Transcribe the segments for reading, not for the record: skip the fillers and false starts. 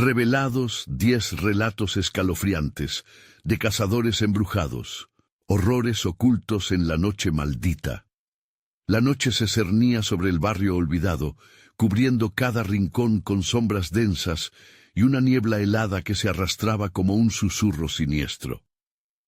Revelados 10 relatos escalofriantes de cazadores embrujados, horrores ocultos en la noche maldita. La noche se cernía sobre el barrio olvidado, cubriendo cada rincón con sombras densas y una niebla helada que se arrastraba como un susurro siniestro.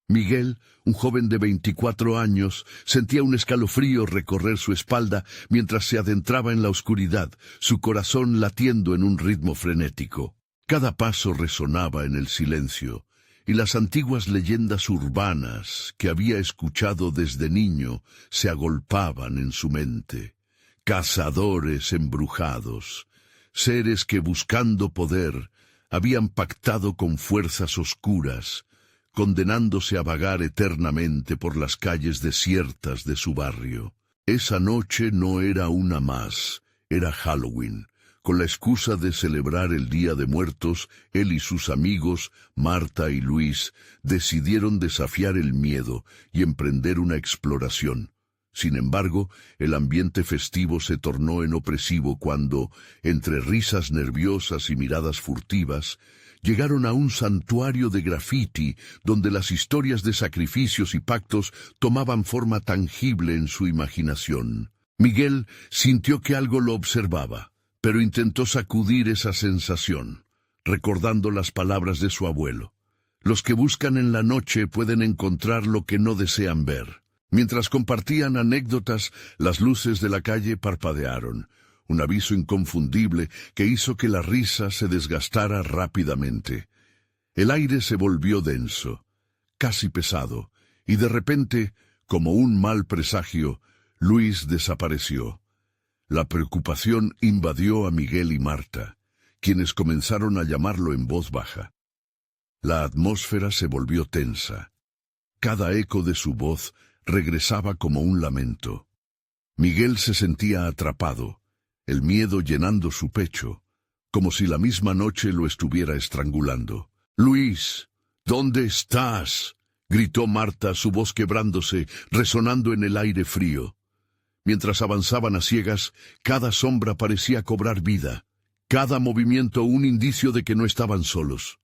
Miguel, un joven de 24 años, sentía un escalofrío recorrer su espalda mientras se adentraba en la oscuridad, su corazón latiendo en un ritmo frenético. Cada paso resonaba en el silencio, y las antiguas leyendas urbanas que había escuchado desde niño se agolpaban en su mente. Cazadores embrujados, seres que buscando poder habían pactado con fuerzas oscuras, condenándose a vagar eternamente por las calles desiertas de su barrio. Esa noche no era una más, era Halloween. Con la excusa de celebrar el Día de Muertos, él y sus amigos, Marta y Luis, decidieron desafiar el miedo y emprender una exploración. Sin embargo, el ambiente festivo se tornó en opresivo cuando, entre risas nerviosas y miradas furtivas, llegaron a un santuario de graffiti donde las historias de sacrificios y pactos tomaban forma tangible en su imaginación. Miguel sintió que algo lo observaba, pero intentó sacudir esa sensación, recordando las palabras de su abuelo. Los que buscan en la noche pueden encontrar lo que no desean ver. Mientras compartían anécdotas, las luces de la calle parpadearon, un aviso inconfundible que hizo que la risa se desgastara rápidamente. El aire se volvió denso, casi pesado, y de repente, como un mal presagio, Luis desapareció. La preocupación invadió a Miguel y Marta, quienes comenzaron a llamarlo en voz baja. La atmósfera se volvió tensa. Cada eco de su voz regresaba como un lamento. Miguel se sentía atrapado, el miedo llenando su pecho, como si la misma noche lo estuviera estrangulando. «Luis, ¿dónde estás?», gritó Marta, su voz quebrándose, resonando en el aire frío. Mientras avanzaban a ciegas, cada sombra parecía cobrar vida, cada movimiento un indicio de que no estaban solos.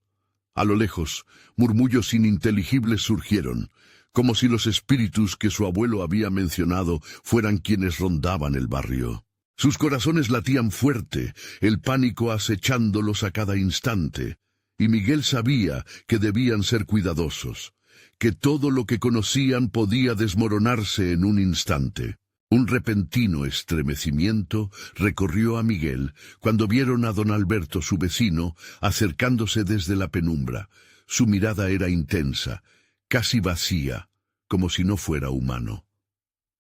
A lo lejos, murmullos ininteligibles surgieron, como si los espíritus que su abuelo había mencionado fueran quienes rondaban el barrio. Sus corazones latían fuerte, el pánico acechándolos a cada instante, y Miguel sabía que debían ser cuidadosos, que todo lo que conocían podía desmoronarse en un instante. Un repentino estremecimiento recorrió a Miguel cuando vieron a don Alberto, su vecino, acercándose desde la penumbra. Su mirada era intensa, casi vacía, como si no fuera humano.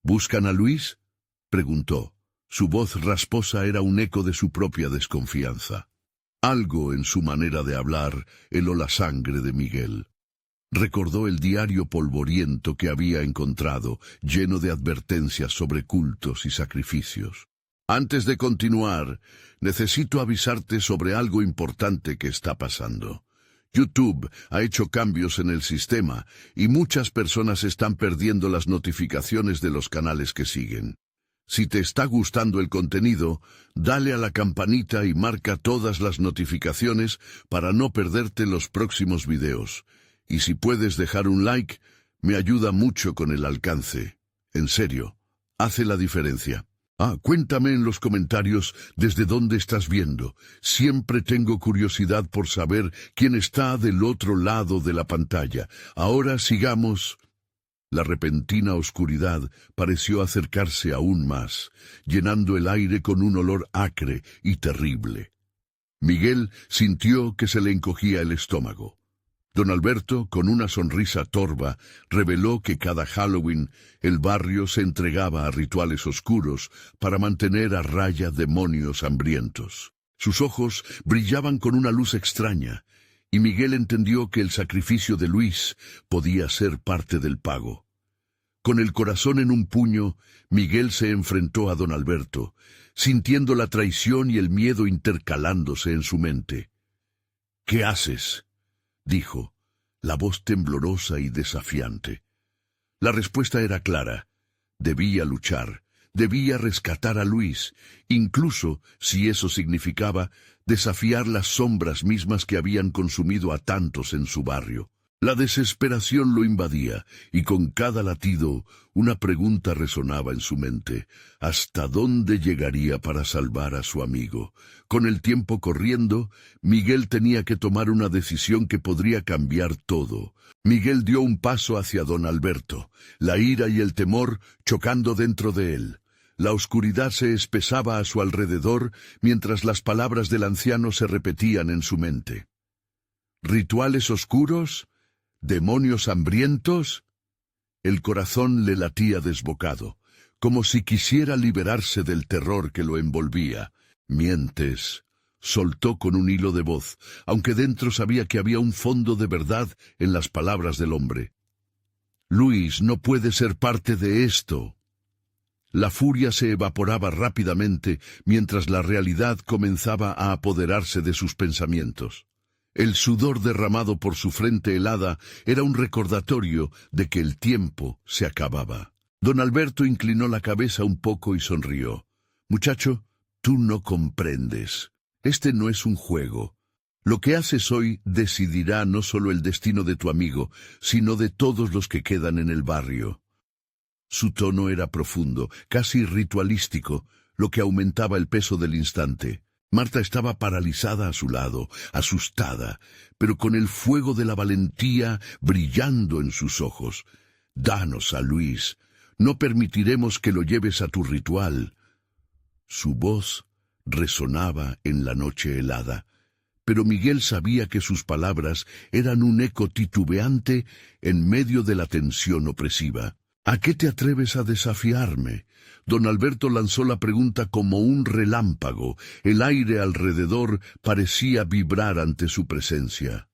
«¿Buscan a Luis?», preguntó. Su voz rasposa era un eco de su propia desconfianza. Algo en su manera de hablar heló la sangre de Miguel. Recordó el diario polvoriento que había encontrado, lleno de advertencias sobre cultos y sacrificios. «Antes de continuar, necesito avisarte sobre algo importante que está pasando. YouTube ha hecho cambios en el sistema y muchas personas están perdiendo las notificaciones de los canales que siguen. Si te está gustando el contenido, dale a la campanita y marca todas las notificaciones para no perderte los próximos videos. Y si puedes dejar un like, me ayuda mucho con el alcance. En serio, hace la diferencia. Cuéntame en los comentarios desde dónde estás viendo. Siempre tengo curiosidad por saber quién está del otro lado de la pantalla. Ahora sigamos». La repentina oscuridad pareció acercarse aún más, llenando el aire con un olor acre y terrible. Miguel sintió que se le encogía el estómago. Don Alberto, con una sonrisa torva, reveló que cada Halloween el barrio se entregaba a rituales oscuros para mantener a raya demonios hambrientos. Sus ojos brillaban con una luz extraña, y Miguel entendió que el sacrificio de Luis podía ser parte del pago. Con el corazón en un puño, Miguel se enfrentó a don Alberto, sintiendo la traición y el miedo intercalándose en su mente. «¿Qué haces?», dijo, la voz temblorosa y desafiante. La respuesta era clara. Debía luchar, debía rescatar a Luis, incluso si eso significaba desafiar las sombras mismas que habían consumido a tantos en su barrio. La desesperación lo invadía, y con cada latido una pregunta resonaba en su mente: ¿hasta dónde llegaría para salvar a su amigo? Con el tiempo corriendo, Miguel tenía que tomar una decisión que podría cambiar todo. Miguel dio un paso hacia don Alberto, la ira y el temor chocando dentro de él. La oscuridad se espesaba a su alrededor mientras las palabras del anciano se repetían en su mente. ¿Rituales oscuros? ¿Demonios hambrientos? El corazón le latía desbocado, como si quisiera liberarse del terror que lo envolvía. «Mientes», soltó con un hilo de voz, aunque dentro sabía que había un fondo de verdad en las palabras del hombre. «Luis no puede ser parte de esto». La furia se evaporaba rápidamente mientras la realidad comenzaba a apoderarse de sus pensamientos. El sudor derramado por su frente helada era un recordatorio de que el tiempo se acababa. Don Alberto inclinó la cabeza un poco y sonrió. «Muchacho, tú no comprendes. Este no es un juego. Lo que haces hoy decidirá no solo el destino de tu amigo, sino de todos los que quedan en el barrio». Su tono era profundo, casi ritualístico, lo que aumentaba el peso del instante. Marta estaba paralizada a su lado, asustada, pero con el fuego de la valentía brillando en sus ojos. «Danos a Luis. No permitiremos que lo lleves a tu ritual». Su voz resonaba en la noche helada, pero Miguel sabía que sus palabras eran un eco titubeante en medio de la tensión opresiva. «¿A qué te atreves a desafiarme?» Don Alberto lanzó la pregunta como un relámpago. El aire alrededor parecía vibrar ante su presencia.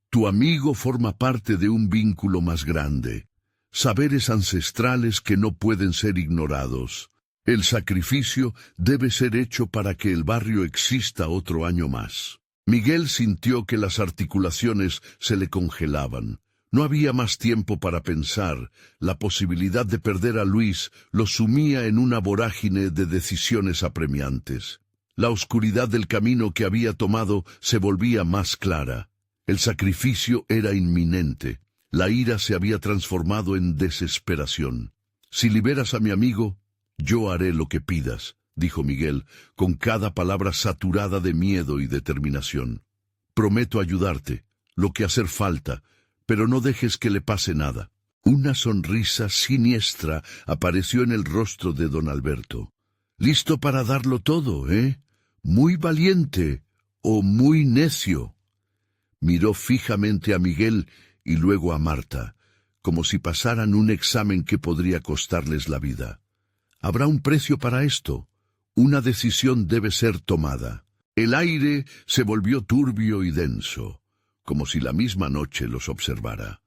«Tu amigo forma parte de un vínculo más grande. Saberes ancestrales que no pueden ser ignorados. El sacrificio debe ser hecho para que el barrio exista otro año más». Miguel sintió que las articulaciones se le congelaban. No había más tiempo para pensar. La posibilidad de perder a Luis lo sumía en una vorágine de decisiones apremiantes. La oscuridad del camino que había tomado se volvía más clara. El sacrificio era inminente. La ira se había transformado en desesperación. «Si liberas a mi amigo, yo haré lo que pidas», dijo Miguel, con cada palabra saturada de miedo y determinación. «Prometo ayudarte, lo que hacer falta, pero no dejes que le pase nada». Una sonrisa siniestra apareció en el rostro de don Alberto. «Listo para darlo todo, ¿eh? Muy valiente o muy necio». Miró fijamente a Miguel y luego a Marta, como si pasaran un examen que podría costarles la vida. «Habrá un precio para esto. Una decisión debe ser tomada». El aire se volvió turbio y denso, como si la misma noche los observara.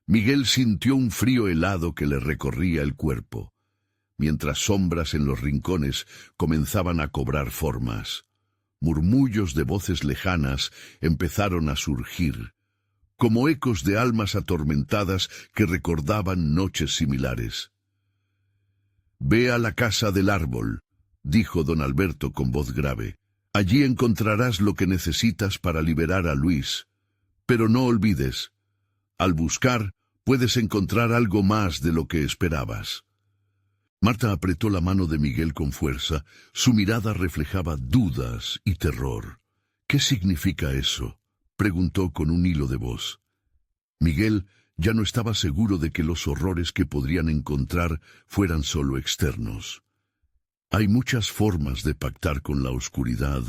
Miguel sintió un frío helado que le recorría el cuerpo, mientras sombras en los rincones comenzaban a cobrar formas. Murmullos de voces lejanas empezaron a surgir, como ecos de almas atormentadas que recordaban noches similares. «Ve a la casa del árbol», dijo don Alberto con voz grave. «Allí encontrarás lo que necesitas para liberar a Luis. Pero no olvides, al buscar puedes encontrar algo más de lo que esperabas». Marta apretó la mano de Miguel con fuerza. Su mirada reflejaba dudas y terror. «¿Qué significa eso?», preguntó con un hilo de voz. Miguel ya no estaba seguro de que los horrores que podrían encontrar fueran solo externos. «Hay muchas formas de pactar con la oscuridad,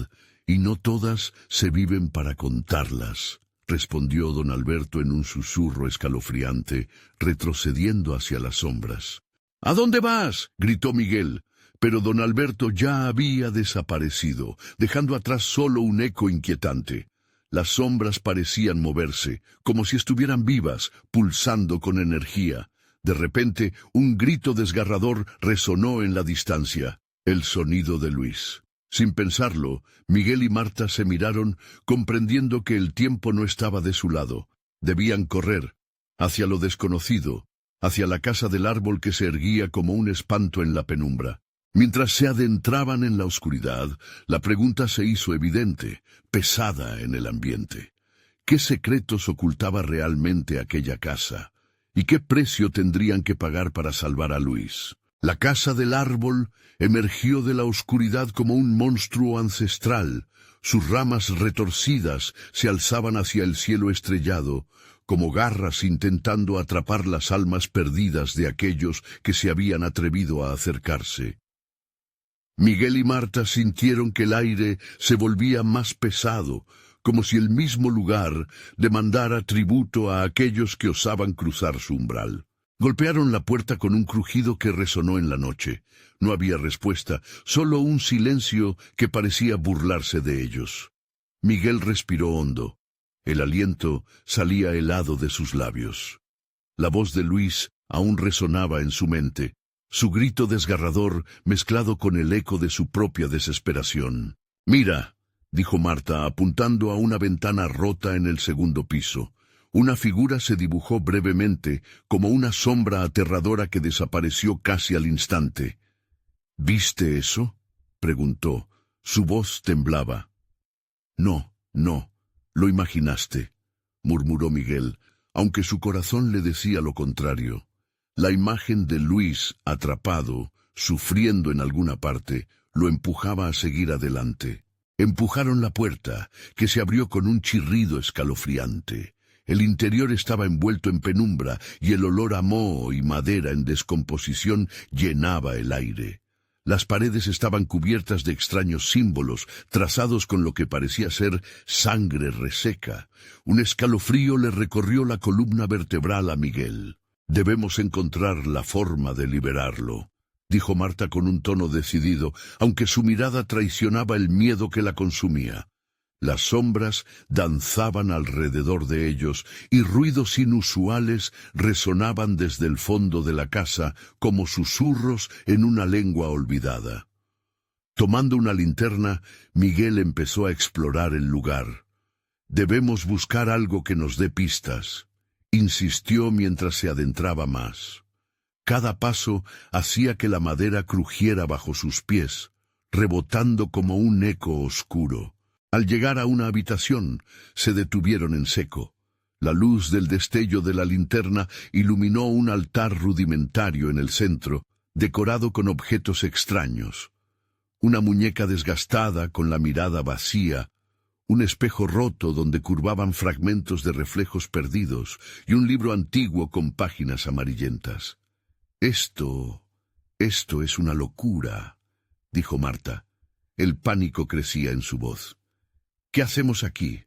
y no todas se viven para contarlas», respondió don Alberto en un susurro escalofriante, retrocediendo hacia las sombras. «¿A dónde vas?», gritó Miguel, pero don Alberto ya había desaparecido, dejando atrás solo un eco inquietante. Las sombras parecían moverse, como si estuvieran vivas, pulsando con energía. De repente, un grito desgarrador resonó en la distancia, el sonido de Luis. Sin pensarlo, Miguel y Marta se miraron, comprendiendo que el tiempo no estaba de su lado. Debían correr, hacia lo desconocido, hacia la casa del árbol que se erguía como un espanto en la penumbra. Mientras se adentraban en la oscuridad, la pregunta se hizo evidente, pesada en el ambiente. ¿Qué secretos ocultaba realmente aquella casa? ¿Y qué precio tendrían que pagar para salvar a Luis? La casa del árbol emergió de la oscuridad como un monstruo ancestral. Sus ramas retorcidas se alzaban hacia el cielo estrellado, como garras intentando atrapar las almas perdidas de aquellos que se habían atrevido a acercarse. Miguel y Marta sintieron que el aire se volvía más pesado, como si el mismo lugar demandara tributo a aquellos que osaban cruzar su umbral. Golpearon la puerta con un crujido que resonó en la noche. No había respuesta, solo un silencio que parecía burlarse de ellos. Miguel respiró hondo. El aliento salía helado de sus labios. La voz de Luis aún resonaba en su mente, su grito desgarrador mezclado con el eco de su propia desesperación. «Mira», dijo Marta, apuntando a una ventana rota en el segundo piso. Una figura se dibujó brevemente, como una sombra aterradora que desapareció casi al instante. «¿Viste eso?», preguntó. Su voz temblaba. «No, lo imaginaste», murmuró Miguel, aunque su corazón le decía lo contrario. La imagen de Luis, atrapado, sufriendo en alguna parte, lo empujaba a seguir adelante. Empujaron la puerta, que se abrió con un chirrido escalofriante. El interior estaba envuelto en penumbra y el olor a moho y madera en descomposición llenaba el aire. Las paredes estaban cubiertas de extraños símbolos, trazados con lo que parecía ser sangre reseca. Un escalofrío le recorrió la columna vertebral a Miguel. «Debemos encontrar la forma de liberarlo», dijo Marta con un tono decidido, aunque su mirada traicionaba el miedo que la consumía. Las sombras danzaban alrededor de ellos y ruidos inusuales resonaban desde el fondo de la casa como susurros en una lengua olvidada. Tomando una linterna, Miguel empezó a explorar el lugar. «Debemos buscar algo que nos dé pistas», insistió mientras se adentraba más. Cada paso hacía que la madera crujiera bajo sus pies, rebotando como un eco oscuro. Al llegar a una habitación, se detuvieron en seco. La luz del destello de la linterna iluminó un altar rudimentario en el centro, decorado con objetos extraños. Una muñeca desgastada con la mirada vacía, un espejo roto donde curvaban fragmentos de reflejos perdidos y un libro antiguo con páginas amarillentas. Esto es una locura», dijo Marta. El pánico crecía en su voz. «¿Qué hacemos aquí?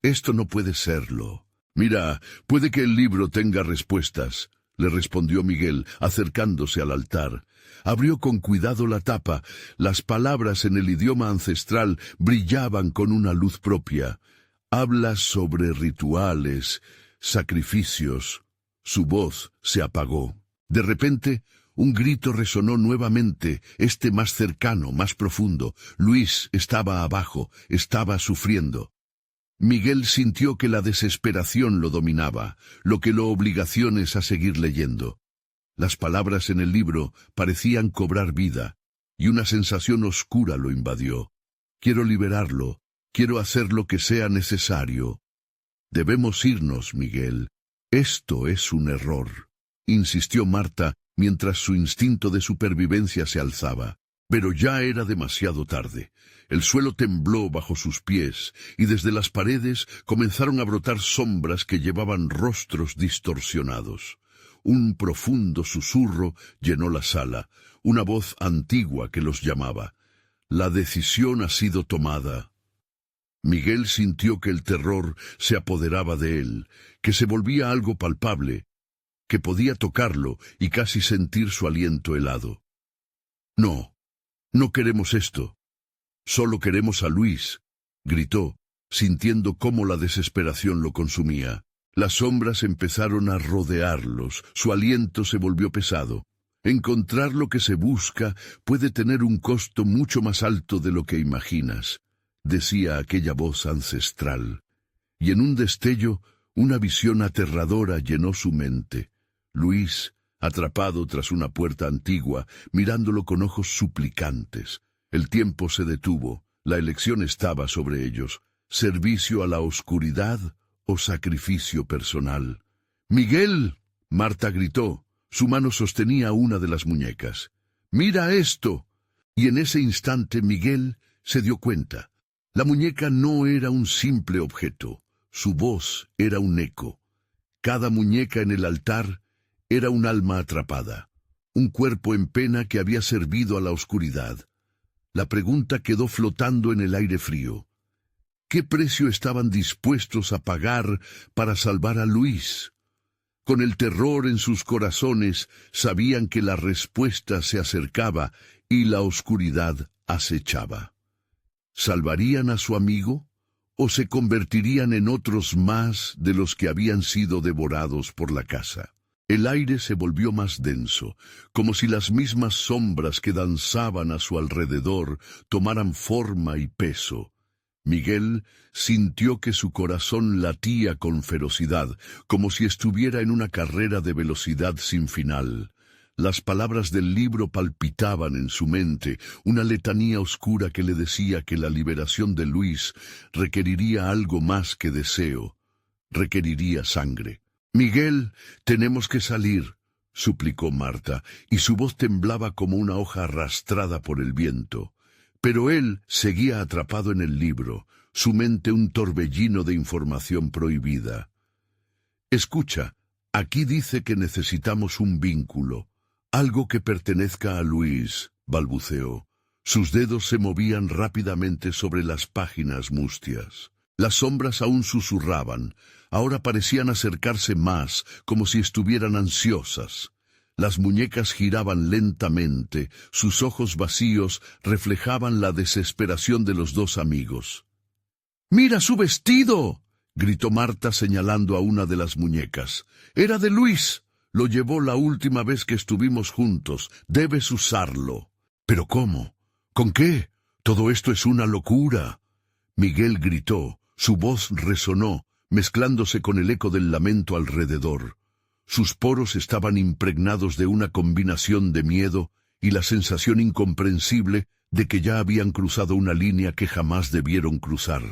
Esto no puede serlo». «Mira, puede que el libro tenga respuestas», le respondió Miguel, acercándose al altar. Abrió con cuidado la tapa. Las palabras en el idioma ancestral brillaban con una luz propia. «Habla sobre rituales, sacrificios». Su voz se apagó. De repente, un grito resonó nuevamente, más cercano, más profundo. Luis estaba abajo, estaba sufriendo. Miguel sintió que la desesperación lo dominaba, lo que lo obligaciones a seguir leyendo. Las palabras en el libro parecían cobrar vida, y una sensación oscura lo invadió. «Quiero liberarlo, quiero hacer lo que sea necesario». «Debemos irnos, Miguel. Esto es un error», insistió Marta, mientras su instinto de supervivencia se alzaba. Pero ya era demasiado tarde. El suelo tembló bajo sus pies, y desde las paredes comenzaron a brotar sombras que llevaban rostros distorsionados. Un profundo susurro llenó la sala, una voz antigua que los llamaba. «La decisión ha sido tomada». Miguel sintió que el terror se apoderaba de él, que se volvía algo palpable, que podía tocarlo y casi sentir su aliento helado. No queremos esto. Solo queremos a Luis», gritó, sintiendo cómo la desesperación lo consumía. Las sombras empezaron a rodearlos, su aliento se volvió pesado. Encontrar lo que se busca puede tener un costo mucho más alto de lo que imaginas, decía aquella voz ancestral. Y en un destello, una visión aterradora llenó su mente. Luis, atrapado tras una puerta antigua, mirándolo con ojos suplicantes. El tiempo se detuvo, la elección estaba sobre ellos: servicio a la oscuridad o sacrificio personal. ¡Miguel!, Marta gritó. Su mano sostenía una de las muñecas. ¡Mira esto! Y en ese instante Miguel se dio cuenta. La muñeca no era un simple objeto, su voz era un eco. Cada muñeca en el altar era un alma atrapada, un cuerpo en pena que había servido a la oscuridad. La pregunta quedó flotando en el aire frío. ¿Qué precio estaban dispuestos a pagar para salvar a Luis? Con el terror en sus corazones, sabían que la respuesta se acercaba y la oscuridad acechaba. ¿Salvarían a su amigo o se convertirían en otros más de los que habían sido devorados por la casa? El aire se volvió más denso, como si las mismas sombras que danzaban a su alrededor tomaran forma y peso. Miguel sintió que su corazón latía con ferocidad, como si estuviera en una carrera de velocidad sin final. Las palabras del libro palpitaban en su mente, una letanía oscura que le decía que la liberación de Luis requeriría algo más que deseo, requeriría sangre. «Miguel, tenemos que salir», suplicó Marta, y su voz temblaba como una hoja arrastrada por el viento. Pero él seguía atrapado en el libro, su mente un torbellino de información prohibida. «Escucha, aquí dice que necesitamos un vínculo, algo que pertenezca a Luis», balbuceó. Sus dedos se movían rápidamente sobre las páginas mustias. Las sombras aún susurraban, ahora parecían acercarse más, como si estuvieran ansiosas. Las muñecas giraban lentamente, sus ojos vacíos reflejaban la desesperación de los dos amigos. «¡Mira su vestido!», gritó Marta señalando a una de las muñecas. «Era de Luis. Lo llevó la última vez que estuvimos juntos. Debes usarlo». «¿Pero cómo? ¿Con qué? Todo esto es una locura». Miguel gritó. Su voz resonó, mezclándose con el eco del lamento alrededor. Sus poros estaban impregnados de una combinación de miedo y la sensación incomprensible de que ya habían cruzado una línea que jamás debieron cruzar.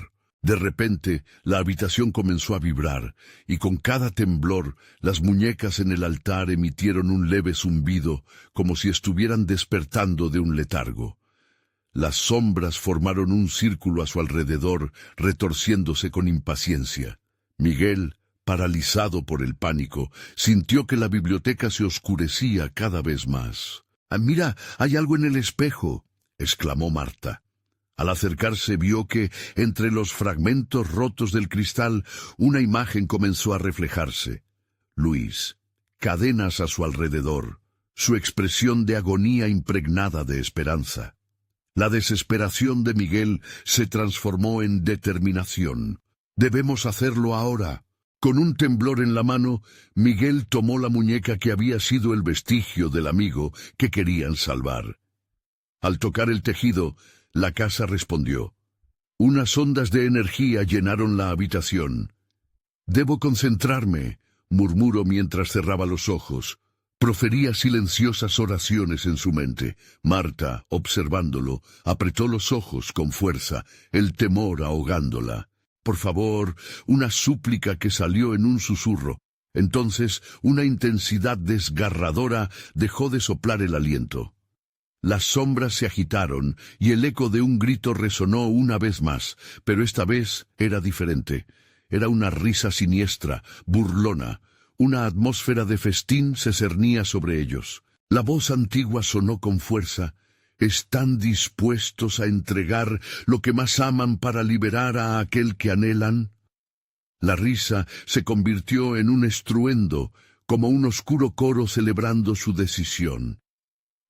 De repente, la habitación comenzó a vibrar, y con cada temblor, las muñecas en el altar emitieron un leve zumbido, como si estuvieran despertando de un letargo. Las sombras formaron un círculo a su alrededor, retorciéndose con impaciencia. Miguel, paralizado por el pánico, sintió que la biblioteca se oscurecía cada vez más. «¡Ah, mira, hay algo en el espejo!», exclamó Marta. Al acercarse vio que, entre los fragmentos rotos del cristal, una imagen comenzó a reflejarse. Luis, cadenas a su alrededor, su expresión de agonía impregnada de esperanza. La desesperación de Miguel se transformó en determinación. «Debemos hacerlo ahora». Con un temblor en la mano, Miguel tomó la muñeca que había sido el vestigio del amigo que querían salvar. Al tocar el tejido, la casa respondió. Unas ondas de energía llenaron la habitación. «Debo concentrarme», murmuró mientras cerraba los ojos. Profería silenciosas oraciones en su mente. Marta, observándolo, apretó los ojos con fuerza, el temor ahogándola. «Por favor», una súplica que salió en un susurro. Entonces, una intensidad desgarradora dejó de soplar el aliento. Las sombras se agitaron y el eco de un grito resonó una vez más, pero esta vez era diferente. Era una risa siniestra, burlona. Una atmósfera de festín se cernía sobre ellos. La voz antigua sonó con fuerza. ¿Están dispuestos a entregar lo que más aman para liberar a aquel que anhelan? La risa se convirtió en un estruendo, como un oscuro coro celebrando su decisión.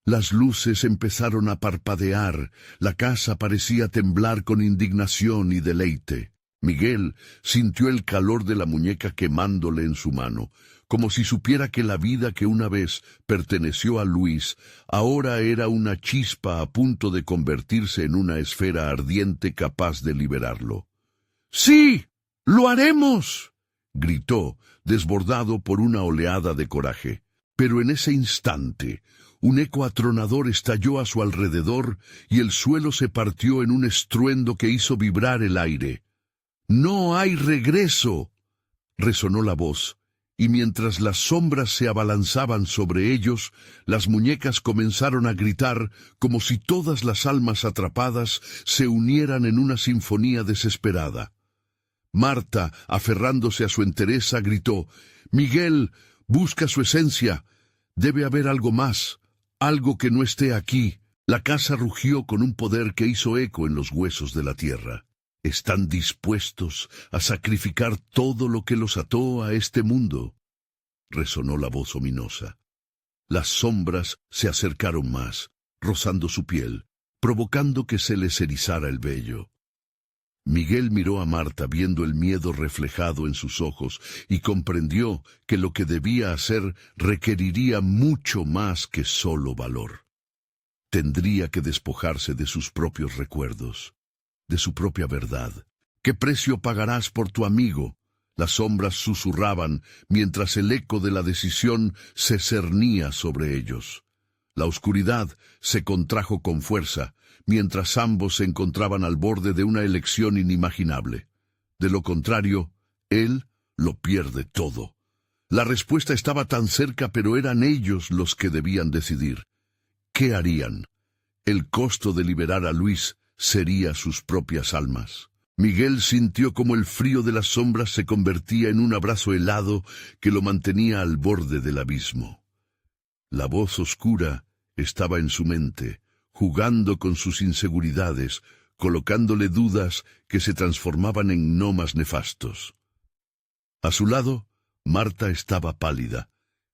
Las luces empezaron a parpadear, la casa parecía temblar con indignación y deleite. Miguel sintió el calor de la muñeca quemándole en su mano, como si supiera que la vida que una vez perteneció a Luis, ahora era una chispa a punto de convertirse en una esfera ardiente capaz de liberarlo. «¡Sí! ¡Lo haremos!», gritó, desbordado por una oleada de coraje. Pero en ese instante, un eco atronador estalló a su alrededor y el suelo se partió en un estruendo que hizo vibrar el aire. «¡No hay regreso!», resonó la voz, y mientras las sombras se abalanzaban sobre ellos, las muñecas comenzaron a gritar como si todas las almas atrapadas se unieran en una sinfonía desesperada. Marta, aferrándose a su entereza, gritó: «Miguel, busca su esencia. Debe haber algo más, algo que no esté aquí». La casa rugió con un poder que hizo eco en los huesos de la tierra. «¿Están dispuestos a sacrificar todo lo que los ató a este mundo?», resonó la voz ominosa. Las sombras se acercaron más, rozando su piel, provocando que se les erizara el vello. Miguel miró a Marta viendo el miedo reflejado en sus ojos y comprendió que lo que debía hacer requeriría mucho más que solo valor. Tendría que despojarse de sus propios recuerdos, de su propia verdad. «¿Qué precio pagarás por tu amigo?», las sombras susurraban mientras el eco de la decisión se cernía sobre ellos. La oscuridad se contrajo con fuerza, mientras ambos se encontraban al borde de una elección inimaginable. De lo contrario, él lo pierde todo. La respuesta estaba tan cerca, pero eran ellos los que debían decidir. ¿Qué harían? El costo de liberar a Luis sería sus propias almas. Miguel sintió como el frío de las sombras se convertía en un abrazo helado que lo mantenía al borde del abismo. La voz oscura estaba en su mente, jugando con sus inseguridades, colocándole dudas que se transformaban en gnomas nefastos. A su lado, Marta estaba pálida,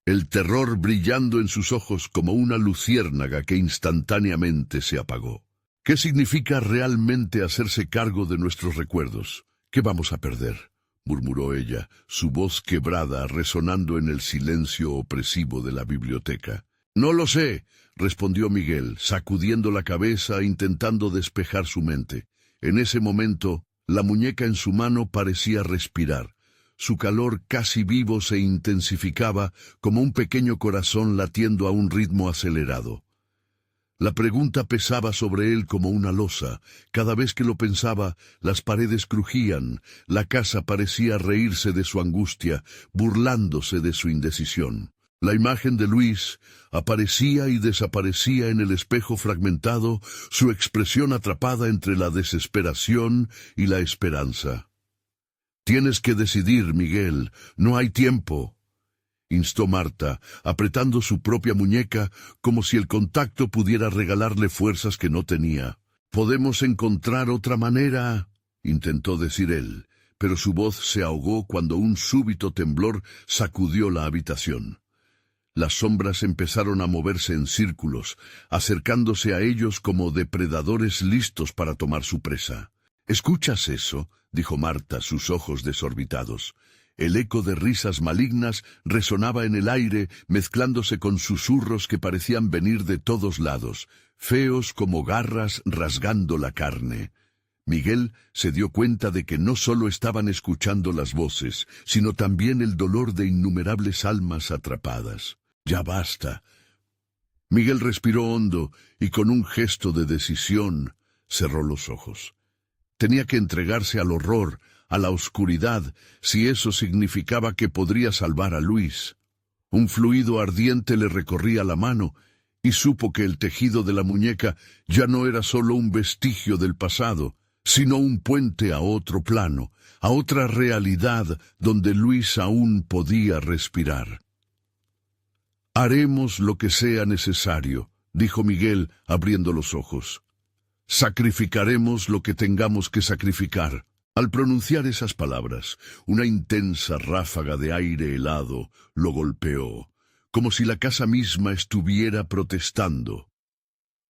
el terror brillando en sus ojos como una luciérnaga que instantáneamente se apagó. ¿Qué significa realmente hacerse cargo de nuestros recuerdos? ¿Qué vamos a perder?, murmuró ella, su voz quebrada resonando en el silencio opresivo de la biblioteca. «No lo sé», respondió Miguel, sacudiendo la cabeza e intentando despejar su mente. En ese momento, la muñeca en su mano parecía respirar. Su calor casi vivo se intensificaba como un pequeño corazón latiendo a un ritmo acelerado. La pregunta pesaba sobre él como una losa. Cada vez que lo pensaba, las paredes crujían, la casa parecía reírse de su angustia, burlándose de su indecisión. La imagen de Luis aparecía y desaparecía en el espejo fragmentado, su expresión atrapada entre la desesperación y la esperanza. «Tienes que decidir, Miguel, no hay tiempo», instó Marta, apretando su propia muñeca como si el contacto pudiera regalarle fuerzas que no tenía. «Podemos encontrar otra manera», intentó decir él, pero su voz se ahogó cuando un súbito temblor sacudió la habitación. Las sombras empezaron a moverse en círculos, acercándose a ellos como depredadores listos para tomar su presa. «¿Escuchas eso?», dijo Marta, sus ojos desorbitados. El eco de risas malignas resonaba en el aire, mezclándose con susurros que parecían venir de todos lados, feos como garras rasgando la carne. Miguel se dio cuenta de que no solo estaban escuchando las voces, sino también el dolor de innumerables almas atrapadas. «Ya basta». Miguel respiró hondo y con un gesto de decisión cerró los ojos. Tenía que entregarse al horror, a la oscuridad, si eso significaba que podría salvar a Luis. Un fluido ardiente le recorría la mano, y supo que el tejido de la muñeca ya no era solo un vestigio del pasado, sino un puente a otro plano, a otra realidad donde Luis aún podía respirar. «Haremos lo que sea necesario», dijo Miguel, abriendo los ojos. «Sacrificaremos lo que tengamos que sacrificar». Al pronunciar esas palabras, una intensa ráfaga de aire helado lo golpeó, como si la casa misma estuviera protestando.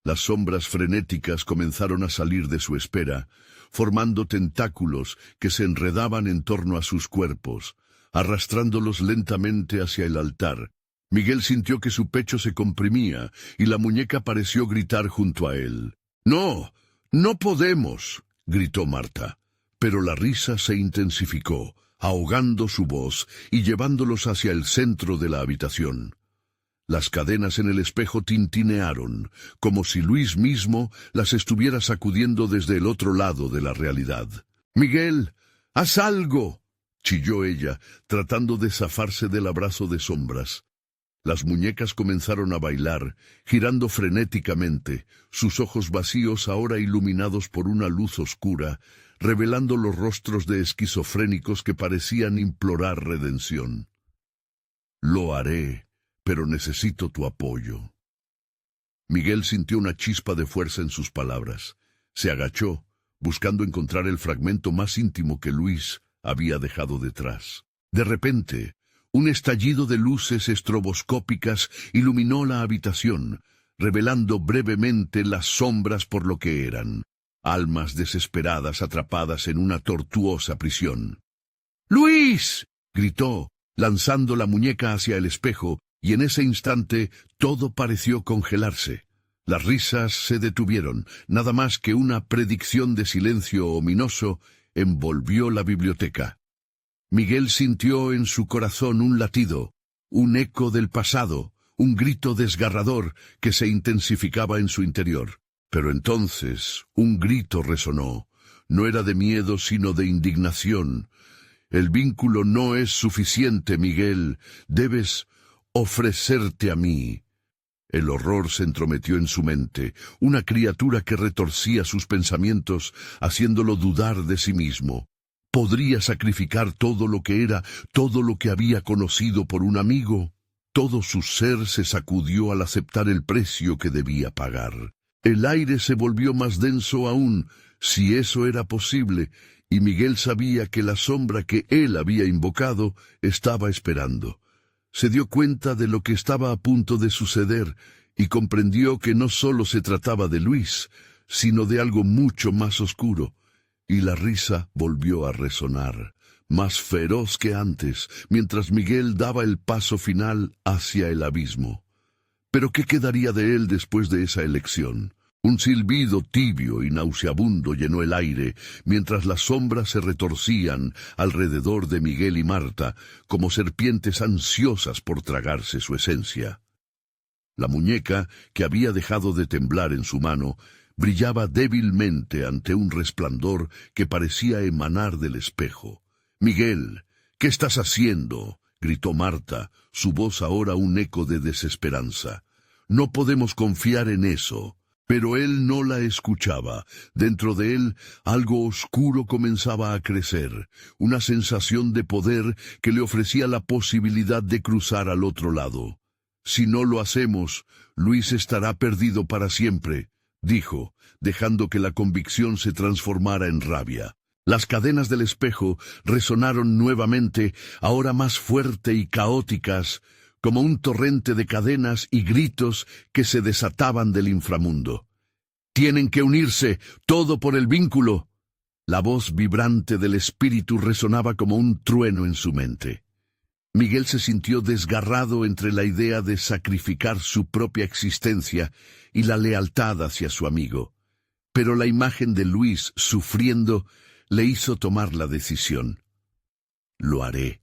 Las sombras frenéticas comenzaron a salir de su espera, formando tentáculos que se enredaban en torno a sus cuerpos, arrastrándolos lentamente hacia el altar. Miguel sintió que su pecho se comprimía y la muñeca pareció gritar junto a él. «¡No! ¡No podemos!», gritó Marta. Pero la risa se intensificó, ahogando su voz y llevándolos hacia el centro de la habitación. Las cadenas en el espejo tintinearon, como si Luis mismo las estuviera sacudiendo desde el otro lado de la realidad. «¡Miguel, haz algo!», chilló ella, tratando de zafarse del abrazo de sombras. Las muñecas comenzaron a bailar, girando frenéticamente, sus ojos vacíos ahora iluminados por una luz oscura, revelando los rostros de esquizofrénicos que parecían implorar redención. «Lo haré, pero necesito tu apoyo». Miguel sintió una chispa de fuerza en sus palabras. Se agachó, buscando encontrar el fragmento más íntimo que Luis había dejado detrás. De repente, un estallido de luces estroboscópicas iluminó la habitación, revelando brevemente las sombras por lo que eran, almas desesperadas atrapadas en una tortuosa prisión. «¡Luis!», gritó, lanzando la muñeca hacia el espejo, y en ese instante todo pareció congelarse. Las risas se detuvieron, nada más que una predicción de silencio ominoso envolvió la biblioteca. Miguel sintió en su corazón un latido, un eco del pasado, un grito desgarrador que se intensificaba en su interior. Pero entonces un grito resonó. No era de miedo, sino de indignación. «El vínculo no es suficiente, Miguel. Debes ofrecerte a mí». El horror se entrometió en su mente, una criatura que retorcía sus pensamientos, haciéndolo dudar de sí mismo. ¿Podría sacrificar todo lo que era, todo lo que había conocido por un amigo? Todo su ser se sacudió al aceptar el precio que debía pagar. El aire se volvió más denso aún, si eso era posible, y Miguel sabía que la sombra que él había invocado estaba esperando. Se dio cuenta de lo que estaba a punto de suceder y comprendió que no solo se trataba de Luis, sino de algo mucho más oscuro. Y la risa volvió a resonar, más feroz que antes, mientras Miguel daba el paso final hacia el abismo. ¿Pero qué quedaría de él después de esa elección? Un silbido tibio y nauseabundo llenó el aire, mientras las sombras se retorcían alrededor de Miguel y Marta, como serpientes ansiosas por tragarse su esencia. La muñeca, que había dejado de temblar en su mano, brillaba débilmente ante un resplandor que parecía emanar del espejo. «Miguel, ¿qué estás haciendo?», gritó Marta, su voz ahora un eco de desesperanza. «No podemos confiar en eso». Pero él no la escuchaba. Dentro de él, algo oscuro comenzaba a crecer, una sensación de poder que le ofrecía la posibilidad de cruzar al otro lado. «Si no lo hacemos, Luis estará perdido para siempre», dijo, dejando que la convicción se transformara en rabia. Las cadenas del espejo resonaron nuevamente, ahora más fuerte y caóticas, como un torrente de cadenas y gritos que se desataban del inframundo. «Tienen que unirse, todo por el vínculo». La voz vibrante del espíritu resonaba como un trueno en su mente. Miguel se sintió desgarrado entre la idea de sacrificar su propia existencia y la lealtad hacia su amigo. Pero la imagen de Luis sufriendo le hizo tomar la decisión. «Lo haré»,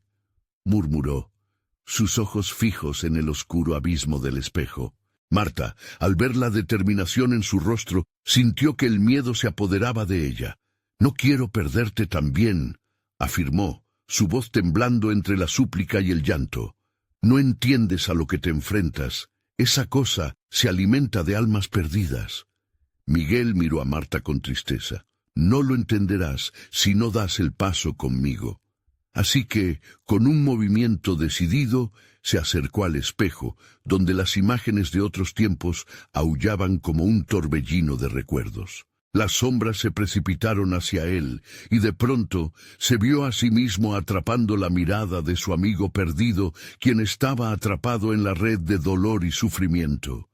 murmuró, sus ojos fijos en el oscuro abismo del espejo. Marta, al ver la determinación en su rostro, sintió que el miedo se apoderaba de ella. «No quiero perderte también», afirmó, su voz temblando entre la súplica y el llanto. «No entiendes a lo que te enfrentas. Esa cosa se alimenta de almas perdidas». Miguel miró a Marta con tristeza. «No lo entenderás si no das el paso conmigo». Así que, con un movimiento decidido, se acercó al espejo, donde las imágenes de otros tiempos aullaban como un torbellino de recuerdos. Las sombras se precipitaron hacia él, y de pronto se vio a sí mismo atrapando la mirada de su amigo perdido, quien estaba atrapado en la red de dolor y sufrimiento.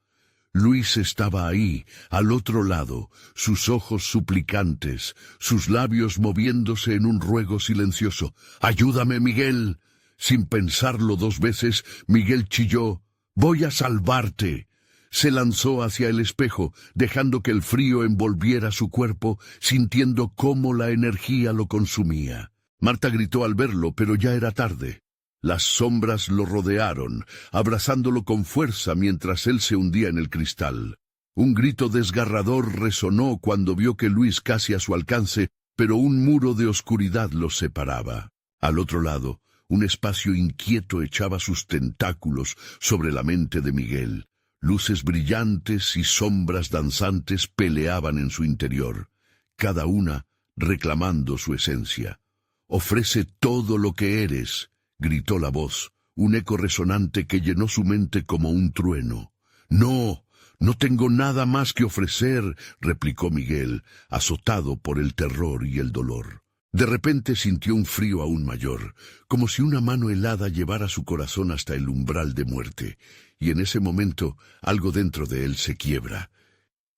Luis estaba ahí, al otro lado, sus ojos suplicantes, sus labios moviéndose en un ruego silencioso. «¡Ayúdame, Miguel!». Sin pensarlo dos veces, Miguel chilló: «¡Voy a salvarte!». Se lanzó hacia el espejo, dejando que el frío envolviera su cuerpo, sintiendo cómo la energía lo consumía. Marta gritó al verlo, pero ya era tarde. Las sombras lo rodearon, abrazándolo con fuerza mientras él se hundía en el cristal. Un grito desgarrador resonó cuando vio que Luis casi a su alcance, pero un muro de oscuridad los separaba. Al otro lado, un espacio inquieto echaba sus tentáculos sobre la mente de Miguel. Luces brillantes y sombras danzantes peleaban en su interior, cada una reclamando su esencia. «Ofrece todo lo que eres», gritó la voz, un eco resonante que llenó su mente como un trueno. «No, no tengo nada más que ofrecer», replicó Miguel, azotado por el terror y el dolor. De repente sintió un frío aún mayor, como si una mano helada llevara su corazón hasta el umbral de muerte, y en ese momento algo dentro de él se quiebra.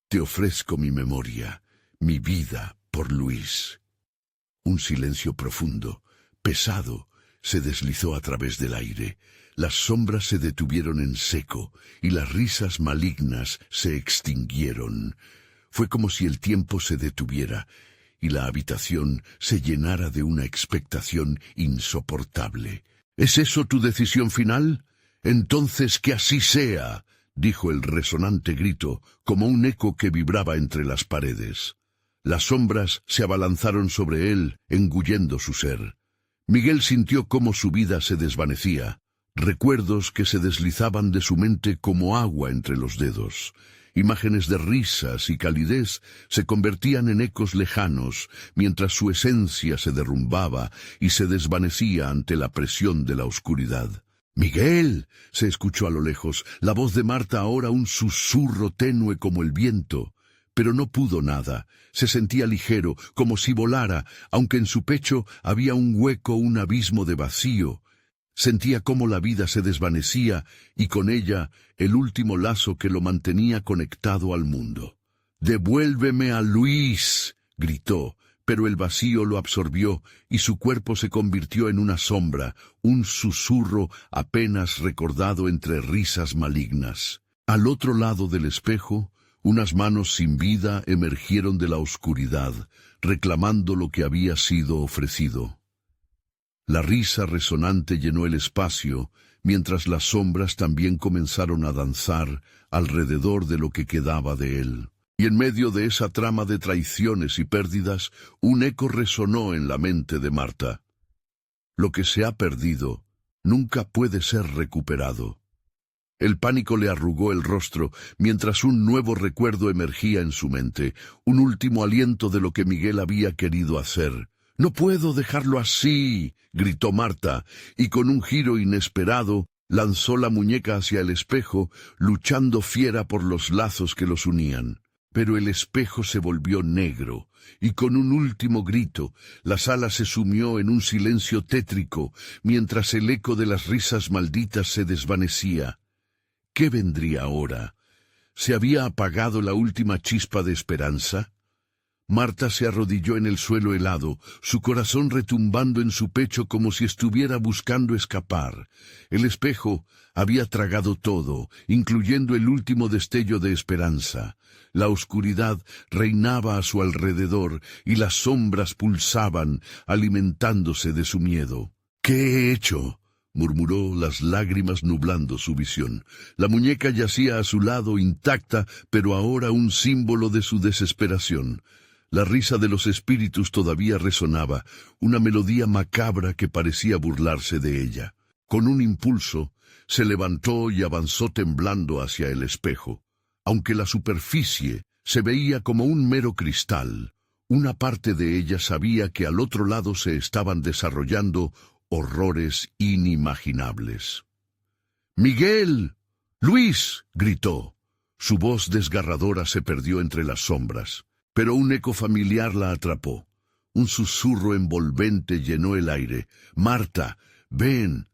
«Te ofrezco mi memoria, mi vida por Luis». Un silencio profundo, pesado, se deslizó a través del aire. Las sombras se detuvieron en seco y las risas malignas se extinguieron. Fue como si el tiempo se detuviera y la habitación se llenara de una expectación insoportable. «¿Es eso tu decisión final? Entonces que así sea», dijo el resonante grito, como un eco que vibraba entre las paredes. Las sombras se abalanzaron sobre él, engullendo su ser. Miguel sintió cómo su vida se desvanecía, recuerdos que se deslizaban de su mente como agua entre los dedos. Imágenes de risas y calidez se convertían en ecos lejanos, mientras su esencia se derrumbaba y se desvanecía ante la presión de la oscuridad. «¡Miguel!», se escuchó a lo lejos, la voz de Marta ahora un susurro tenue como el viento. Pero no pudo nada, se sentía ligero, como si volara, aunque en su pecho había un hueco, un abismo de vacío. Sentía cómo la vida se desvanecía y con ella el último lazo que lo mantenía conectado al mundo. «¡Devuélveme a Luis!», gritó, pero el vacío lo absorbió y su cuerpo se convirtió en una sombra, un susurro apenas recordado entre risas malignas. Al otro lado del espejo, unas manos sin vida emergieron de la oscuridad, reclamando lo que había sido ofrecido. La risa resonante llenó el espacio, mientras las sombras también comenzaron a danzar alrededor de lo que quedaba de él. Y en medio de esa trama de traiciones y pérdidas, un eco resonó en la mente de Marta. «Lo que se ha perdido nunca puede ser recuperado». El pánico le arrugó el rostro mientras un nuevo recuerdo emergía en su mente, un último aliento de lo que Miguel había querido hacer. «¡No puedo dejarlo así!», gritó Marta, y con un giro inesperado lanzó la muñeca hacia el espejo, luchando fiera por los lazos que los unían. Pero el espejo se volvió negro, y con un último grito, la sala se sumió en un silencio tétrico, mientras el eco de las risas malditas se desvanecía. ¿Qué vendría ahora? ¿Se había apagado la última chispa de esperanza? Marta se arrodilló en el suelo helado, su corazón retumbando en su pecho como si estuviera buscando escapar. El espejo había tragado todo, incluyendo el último destello de esperanza. La oscuridad reinaba a su alrededor y las sombras pulsaban, alimentándose de su miedo. «¿Qué he hecho?», murmuró, las lágrimas nublando su visión. La muñeca yacía a su lado intacta, pero ahora un símbolo de su desesperación. La risa de los espíritus todavía resonaba, una melodía macabra que parecía burlarse de ella. Con un impulso, se levantó y avanzó temblando hacia el espejo. Aunque la superficie se veía como un mero cristal, una parte de ella sabía que al otro lado se estaban desarrollando horrores inimaginables. «¡Miguel! ¡Luis!», gritó. Su voz desgarradora se perdió entre las sombras, pero un eco familiar la atrapó. Un susurro envolvente llenó el aire. «¡Marta! ¡Ven!».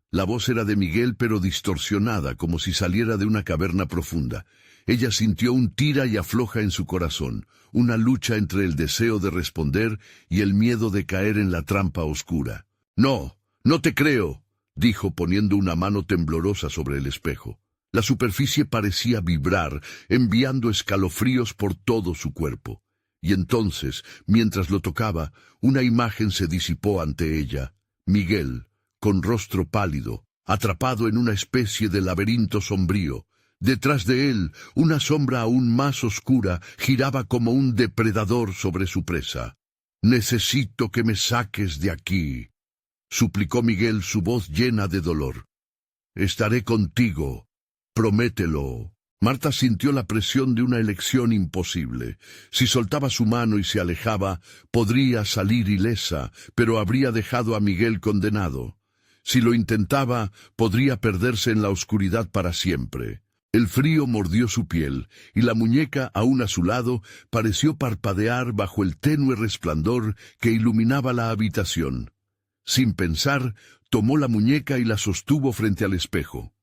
La voz era de Miguel, pero distorsionada, como si saliera de una caverna profunda. Ella sintió un tira y afloja en su corazón, una lucha entre el deseo de responder y el miedo de caer en la trampa oscura. «No, no te creo», dijo poniendo una mano temblorosa sobre el espejo. La superficie parecía vibrar, enviando escalofríos por todo su cuerpo. Y entonces, mientras lo tocaba, una imagen se disipó ante ella. Miguel, con rostro pálido, atrapado en una especie de laberinto sombrío. Detrás de él, una sombra aún más oscura giraba como un depredador sobre su presa. «Necesito que me saques de aquí», suplicó Miguel, su voz llena de dolor. «Estaré contigo. Promételo». Marta sintió la presión de una elección imposible. Si soltaba su mano y se alejaba, podría salir ilesa, pero habría dejado a Miguel condenado. Si lo intentaba, podría perderse en la oscuridad para siempre. El frío mordió su piel, y la muñeca, aún a su lado, pareció parpadear bajo el tenue resplandor que iluminaba la habitación. Sin pensar, tomó la muñeca y la sostuvo frente al espejo.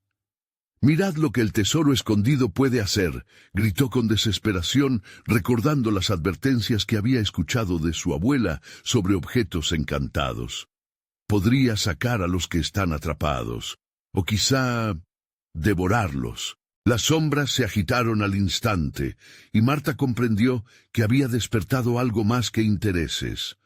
«Mirad lo que el tesoro escondido puede hacer», gritó con desesperación, recordando las advertencias que había escuchado de su abuela sobre objetos encantados. «Podría sacar a los que están atrapados, o quizá devorarlos». Las sombras se agitaron al instante, y Marta comprendió que había despertado algo más que intereses.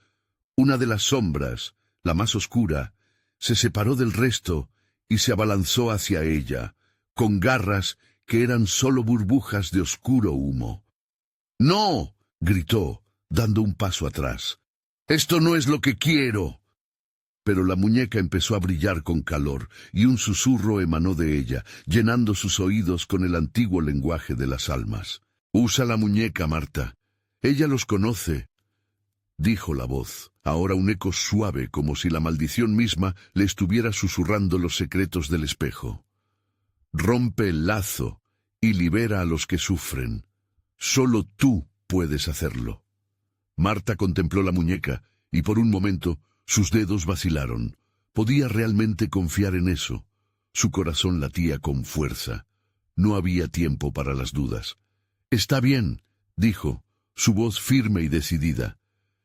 Una de las sombras, la más oscura, se separó del resto y se abalanzó hacia ella, con garras que eran solo burbujas de oscuro humo. «¡No!», gritó, dando un paso atrás. «¡Esto no es lo que quiero!». Pero la muñeca empezó a brillar con calor, y un susurro emanó de ella, llenando sus oídos con el antiguo lenguaje de las almas. «Usa la muñeca, Marta. Ella los conoce», dijo la voz, ahora un eco suave, como si la maldición misma le estuviera susurrando los secretos del espejo. «Rompe el lazo y libera a los que sufren. Solo tú puedes hacerlo». Marta contempló la muñeca, y por un momento sus dedos vacilaron. Podía realmente confiar en eso. Su corazón latía con fuerza. No había tiempo para las dudas. «Está bien», dijo, su voz firme y decidida.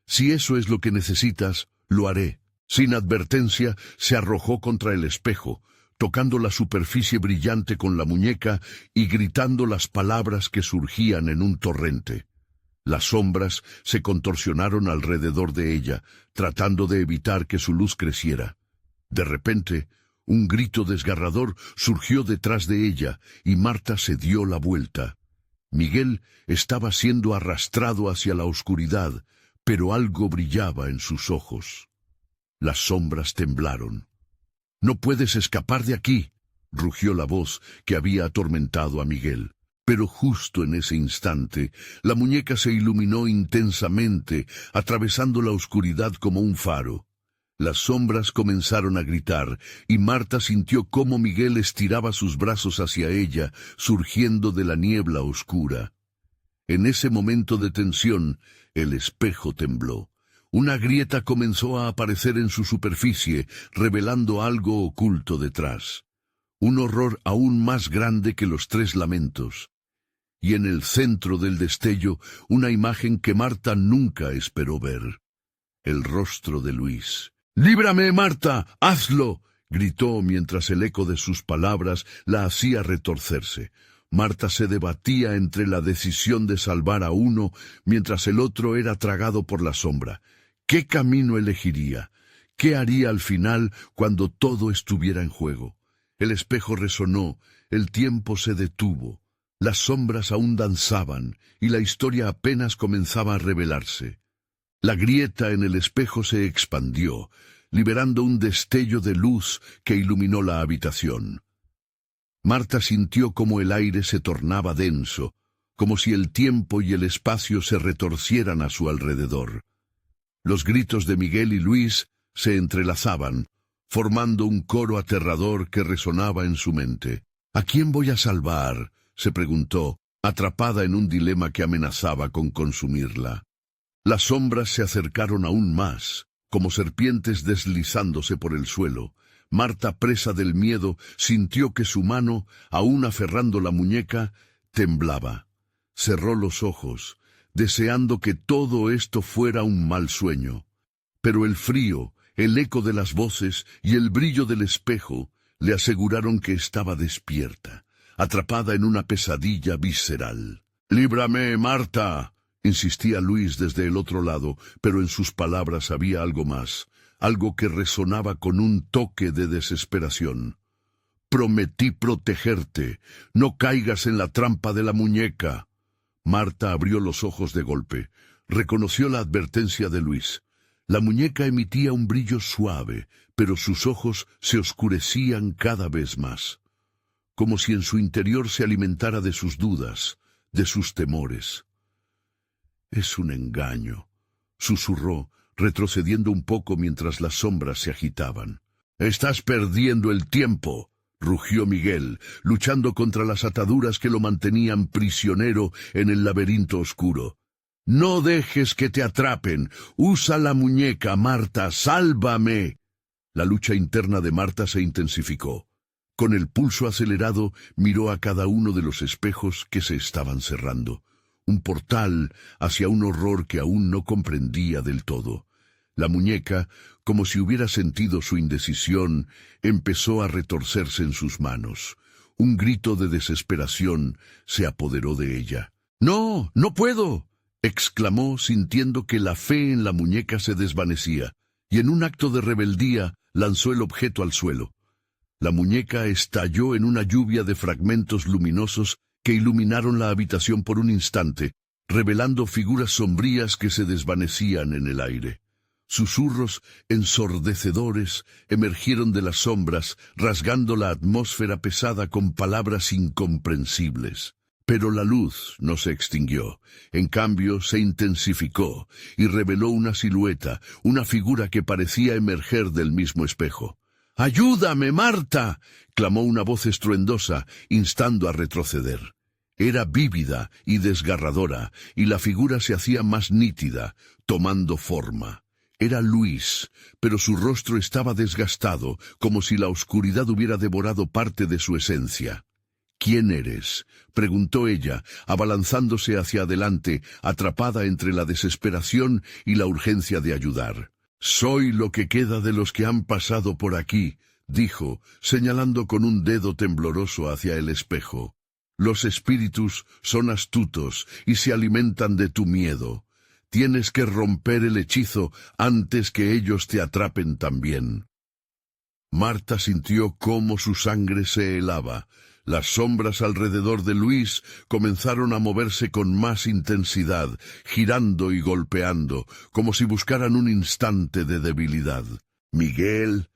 «Si eso es lo que necesitas, lo haré». Sin advertencia, se arrojó contra el espejo, tocando la superficie brillante con la muñeca y gritando las palabras que surgían en un torrente. Las sombras se contorsionaron alrededor de ella, tratando de evitar que su luz creciera. De repente, un grito desgarrador surgió detrás de ella, y Marta se dio la vuelta. Miguel estaba siendo arrastrado hacia la oscuridad, pero algo brillaba en sus ojos. Las sombras temblaron. «No puedes escapar de aquí», rugió la voz que había atormentado a Miguel. Pero justo en ese instante, la muñeca se iluminó intensamente, atravesando la oscuridad como un faro. Las sombras comenzaron a gritar, y Marta sintió cómo Miguel estiraba sus brazos hacia ella, surgiendo de la niebla oscura. En ese momento de tensión, el espejo tembló. Una grieta comenzó a aparecer en su superficie, revelando algo oculto detrás. Un horror aún más grande que los 3 lamentos. Y en el centro del destello, una imagen que Marta nunca esperó ver. El rostro de Luis. «¡Líbrame, Marta! ¡Hazlo!», gritó mientras el eco de sus palabras la hacía retorcerse. Marta se debatía entre la decisión de salvar a uno, mientras el otro era tragado por la sombra. ¿Qué camino elegiría? ¿Qué haría al final cuando todo estuviera en juego? El espejo resonó, el tiempo se detuvo. Las sombras aún danzaban, y la historia apenas comenzaba a revelarse. La grieta en el espejo se expandió, liberando un destello de luz que iluminó la habitación. Marta sintió como el aire se tornaba denso, como si el tiempo y el espacio se retorcieran a su alrededor. Los gritos de Miguel y Luis se entrelazaban, formando un coro aterrador que resonaba en su mente. «¿A quién voy a salvar?», se preguntó, atrapada en un dilema que amenazaba con consumirla. Las sombras se acercaron aún más, como serpientes deslizándose por el suelo. Marta, presa del miedo, sintió que su mano, aún aferrando la muñeca, temblaba. Cerró los ojos, deseando que todo esto fuera un mal sueño. Pero el frío, el eco de las voces y el brillo del espejo le aseguraron que estaba despierta, atrapada en una pesadilla visceral. «¡Líbrame, Marta!», insistía Luis desde el otro lado, pero en sus palabras había algo más. algo que resonaba con un toque de desesperación. «Prometí protegerte. No caigas en la trampa de la muñeca». Marta abrió los ojos de golpe. Reconoció la advertencia de Luis. La muñeca emitía un brillo suave, pero sus ojos se oscurecían cada vez más, como si en su interior se alimentara de sus dudas, de sus temores. «Es un engaño», susurró, retrocediendo un poco mientras las sombras se agitaban. «Estás perdiendo el tiempo», rugió Miguel, luchando contra las ataduras que lo mantenían prisionero en el laberinto oscuro. «No dejes que te atrapen. Usa la muñeca, Marta. ¡Sálvame!». La lucha interna de Marta se intensificó. Con el pulso acelerado, miró a cada uno de los espejos que se estaban cerrando. Un portal hacia un horror que aún no comprendía del todo. La muñeca, como si hubiera sentido su indecisión, empezó a retorcerse en sus manos. Un grito de desesperación se apoderó de ella. «¡No, no puedo!», exclamó, sintiendo que la fe en la muñeca se desvanecía, y en un acto de rebeldía lanzó el objeto al suelo. La muñeca estalló en una lluvia de fragmentos luminosos que iluminaron la habitación por un instante, revelando figuras sombrías que se desvanecían en el aire. Susurros ensordecedores emergieron de las sombras, rasgando la atmósfera pesada con palabras incomprensibles. Pero la luz no se extinguió, en cambio se intensificó y reveló una silueta, una figura que parecía emerger del mismo espejo. «¡Ayúdame, Marta!», clamó una voz estruendosa, instando a retroceder. Era vívida y desgarradora, y la figura se hacía más nítida, tomando forma. Era Luis, pero su rostro estaba desgastado, como si la oscuridad hubiera devorado parte de su esencia. «¿Quién eres?», preguntó ella, abalanzándose hacia adelante, atrapada entre la desesperación y la urgencia de ayudar. «Soy lo que queda de los que han pasado por aquí», dijo, señalando con un dedo tembloroso hacia el espejo. «Los espíritus son astutos y se alimentan de tu miedo. Tienes que romper el hechizo antes que ellos te atrapen también». Marta sintió cómo su sangre se helaba. Las sombras alrededor de Luis comenzaron a moverse con más intensidad, girando y golpeando, como si buscaran un instante de debilidad. «Miguel»,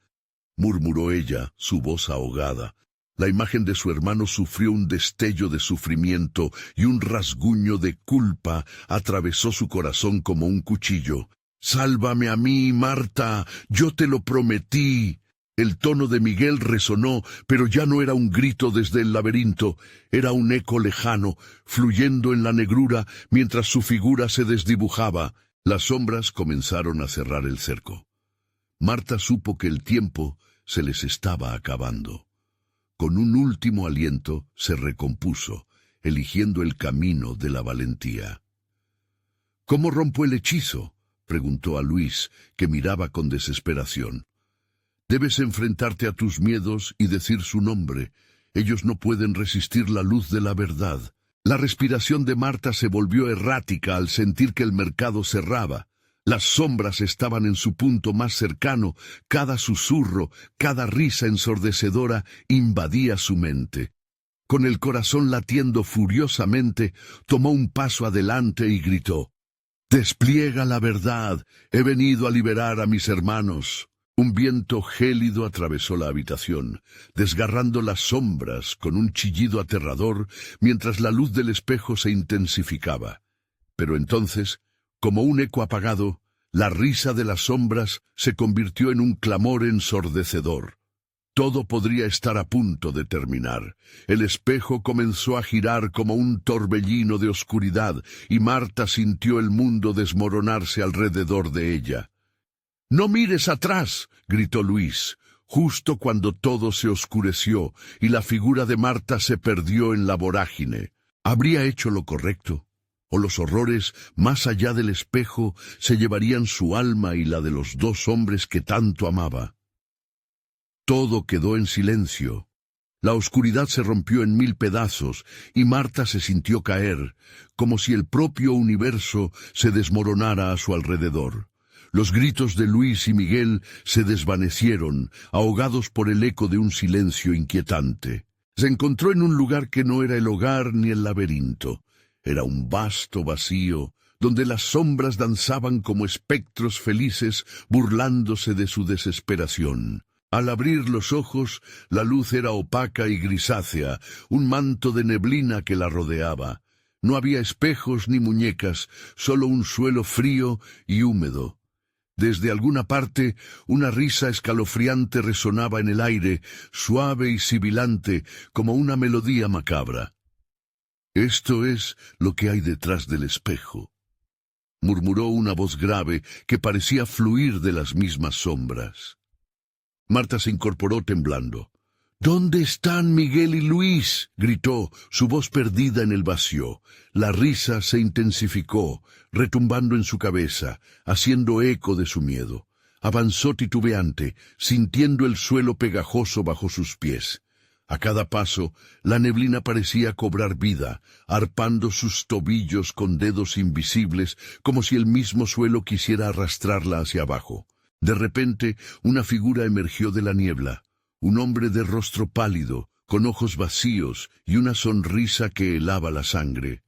murmuró ella, su voz ahogada. La imagen de su hermano sufrió un destello de sufrimiento y un rasguño de culpa atravesó su corazón como un cuchillo. «Sálvame a mí, Marta, yo te lo prometí». El tono de Miguel resonó, pero ya no era un grito desde el laberinto, era un eco lejano, fluyendo en la negrura mientras su figura se desdibujaba. Las sombras comenzaron a cerrar el cerco. Marta supo que el tiempo se les estaba acabando. Con un último aliento se recompuso, eligiendo el camino de la valentía. «¿Cómo rompo el hechizo?», preguntó a Luis, que miraba con desesperación. «Debes enfrentarte a tus miedos y decir su nombre. Ellos no pueden resistir la luz de la verdad». La respiración de Marta se volvió errática al sentir que el mercado cerraba. Las sombras estaban en su punto más cercano, cada susurro, cada risa ensordecedora invadía su mente. Con el corazón latiendo furiosamente, tomó un paso adelante y gritó: «Despliega la verdad, he venido a liberar a mis hermanos». Un viento gélido atravesó la habitación, desgarrando las sombras con un chillido aterrador mientras la luz del espejo se intensificaba. Pero entonces, como un eco apagado, la risa de las sombras se convirtió en un clamor ensordecedor. Todo podría estar a punto de terminar. El espejo comenzó a girar como un torbellino de oscuridad y Marta sintió el mundo desmoronarse alrededor de ella. «¡No mires atrás!», gritó Luis, justo cuando todo se oscureció y la figura de Marta se perdió en la vorágine. ¿Habría hecho lo correcto? ¿O los horrores más allá del espejo se llevarían su alma y la de los dos hombres que tanto amaba? Todo quedó en silencio. La oscuridad se rompió en 1000 pedazos y Marta se sintió caer, como si el propio universo se desmoronara a su alrededor. Los gritos de Luis y Miguel se desvanecieron, ahogados por el eco de un silencio inquietante. Se encontró en un lugar que no era el hogar ni el laberinto. Era un vasto vacío, donde las sombras danzaban como espectros felices, burlándose de su desesperación. Al abrir los ojos, la luz era opaca y grisácea, un manto de neblina que la rodeaba. No había espejos ni muñecas, solo un suelo frío y húmedo. Desde alguna parte, una risa escalofriante resonaba en el aire, suave y sibilante, como una melodía macabra. «Esto es lo que hay detrás del espejo», murmuró una voz grave que parecía fluir de las mismas sombras. Marta se incorporó temblando. «¿Dónde están Miguel y Luis?», gritó, su voz perdida en el vacío. La risa se intensificó, retumbando en su cabeza, haciendo eco de su miedo. Avanzó titubeante, sintiendo el suelo pegajoso bajo sus pies. A cada paso, la neblina parecía cobrar vida, arpando sus tobillos con dedos invisibles, como si el mismo suelo quisiera arrastrarla hacia abajo. De repente, una figura emergió de la niebla. Un hombre de rostro pálido, con ojos vacíos y una sonrisa que helaba la sangre.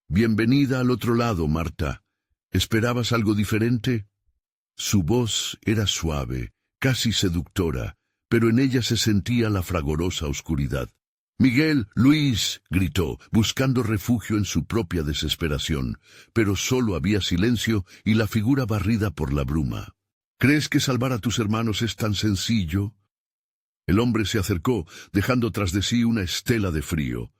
«Bienvenida al otro lado, Marta. ¿Esperabas algo diferente?» Su voz era suave, casi seductora, pero en ella se sentía la fragorosa oscuridad. «Miguel, Luis», gritó, buscando refugio en su propia desesperación, pero solo había silencio y la figura barrida por la bruma. «¿Crees que salvar a tus hermanos es tan sencillo?» El hombre se acercó, dejando tras de sí una estela de frío.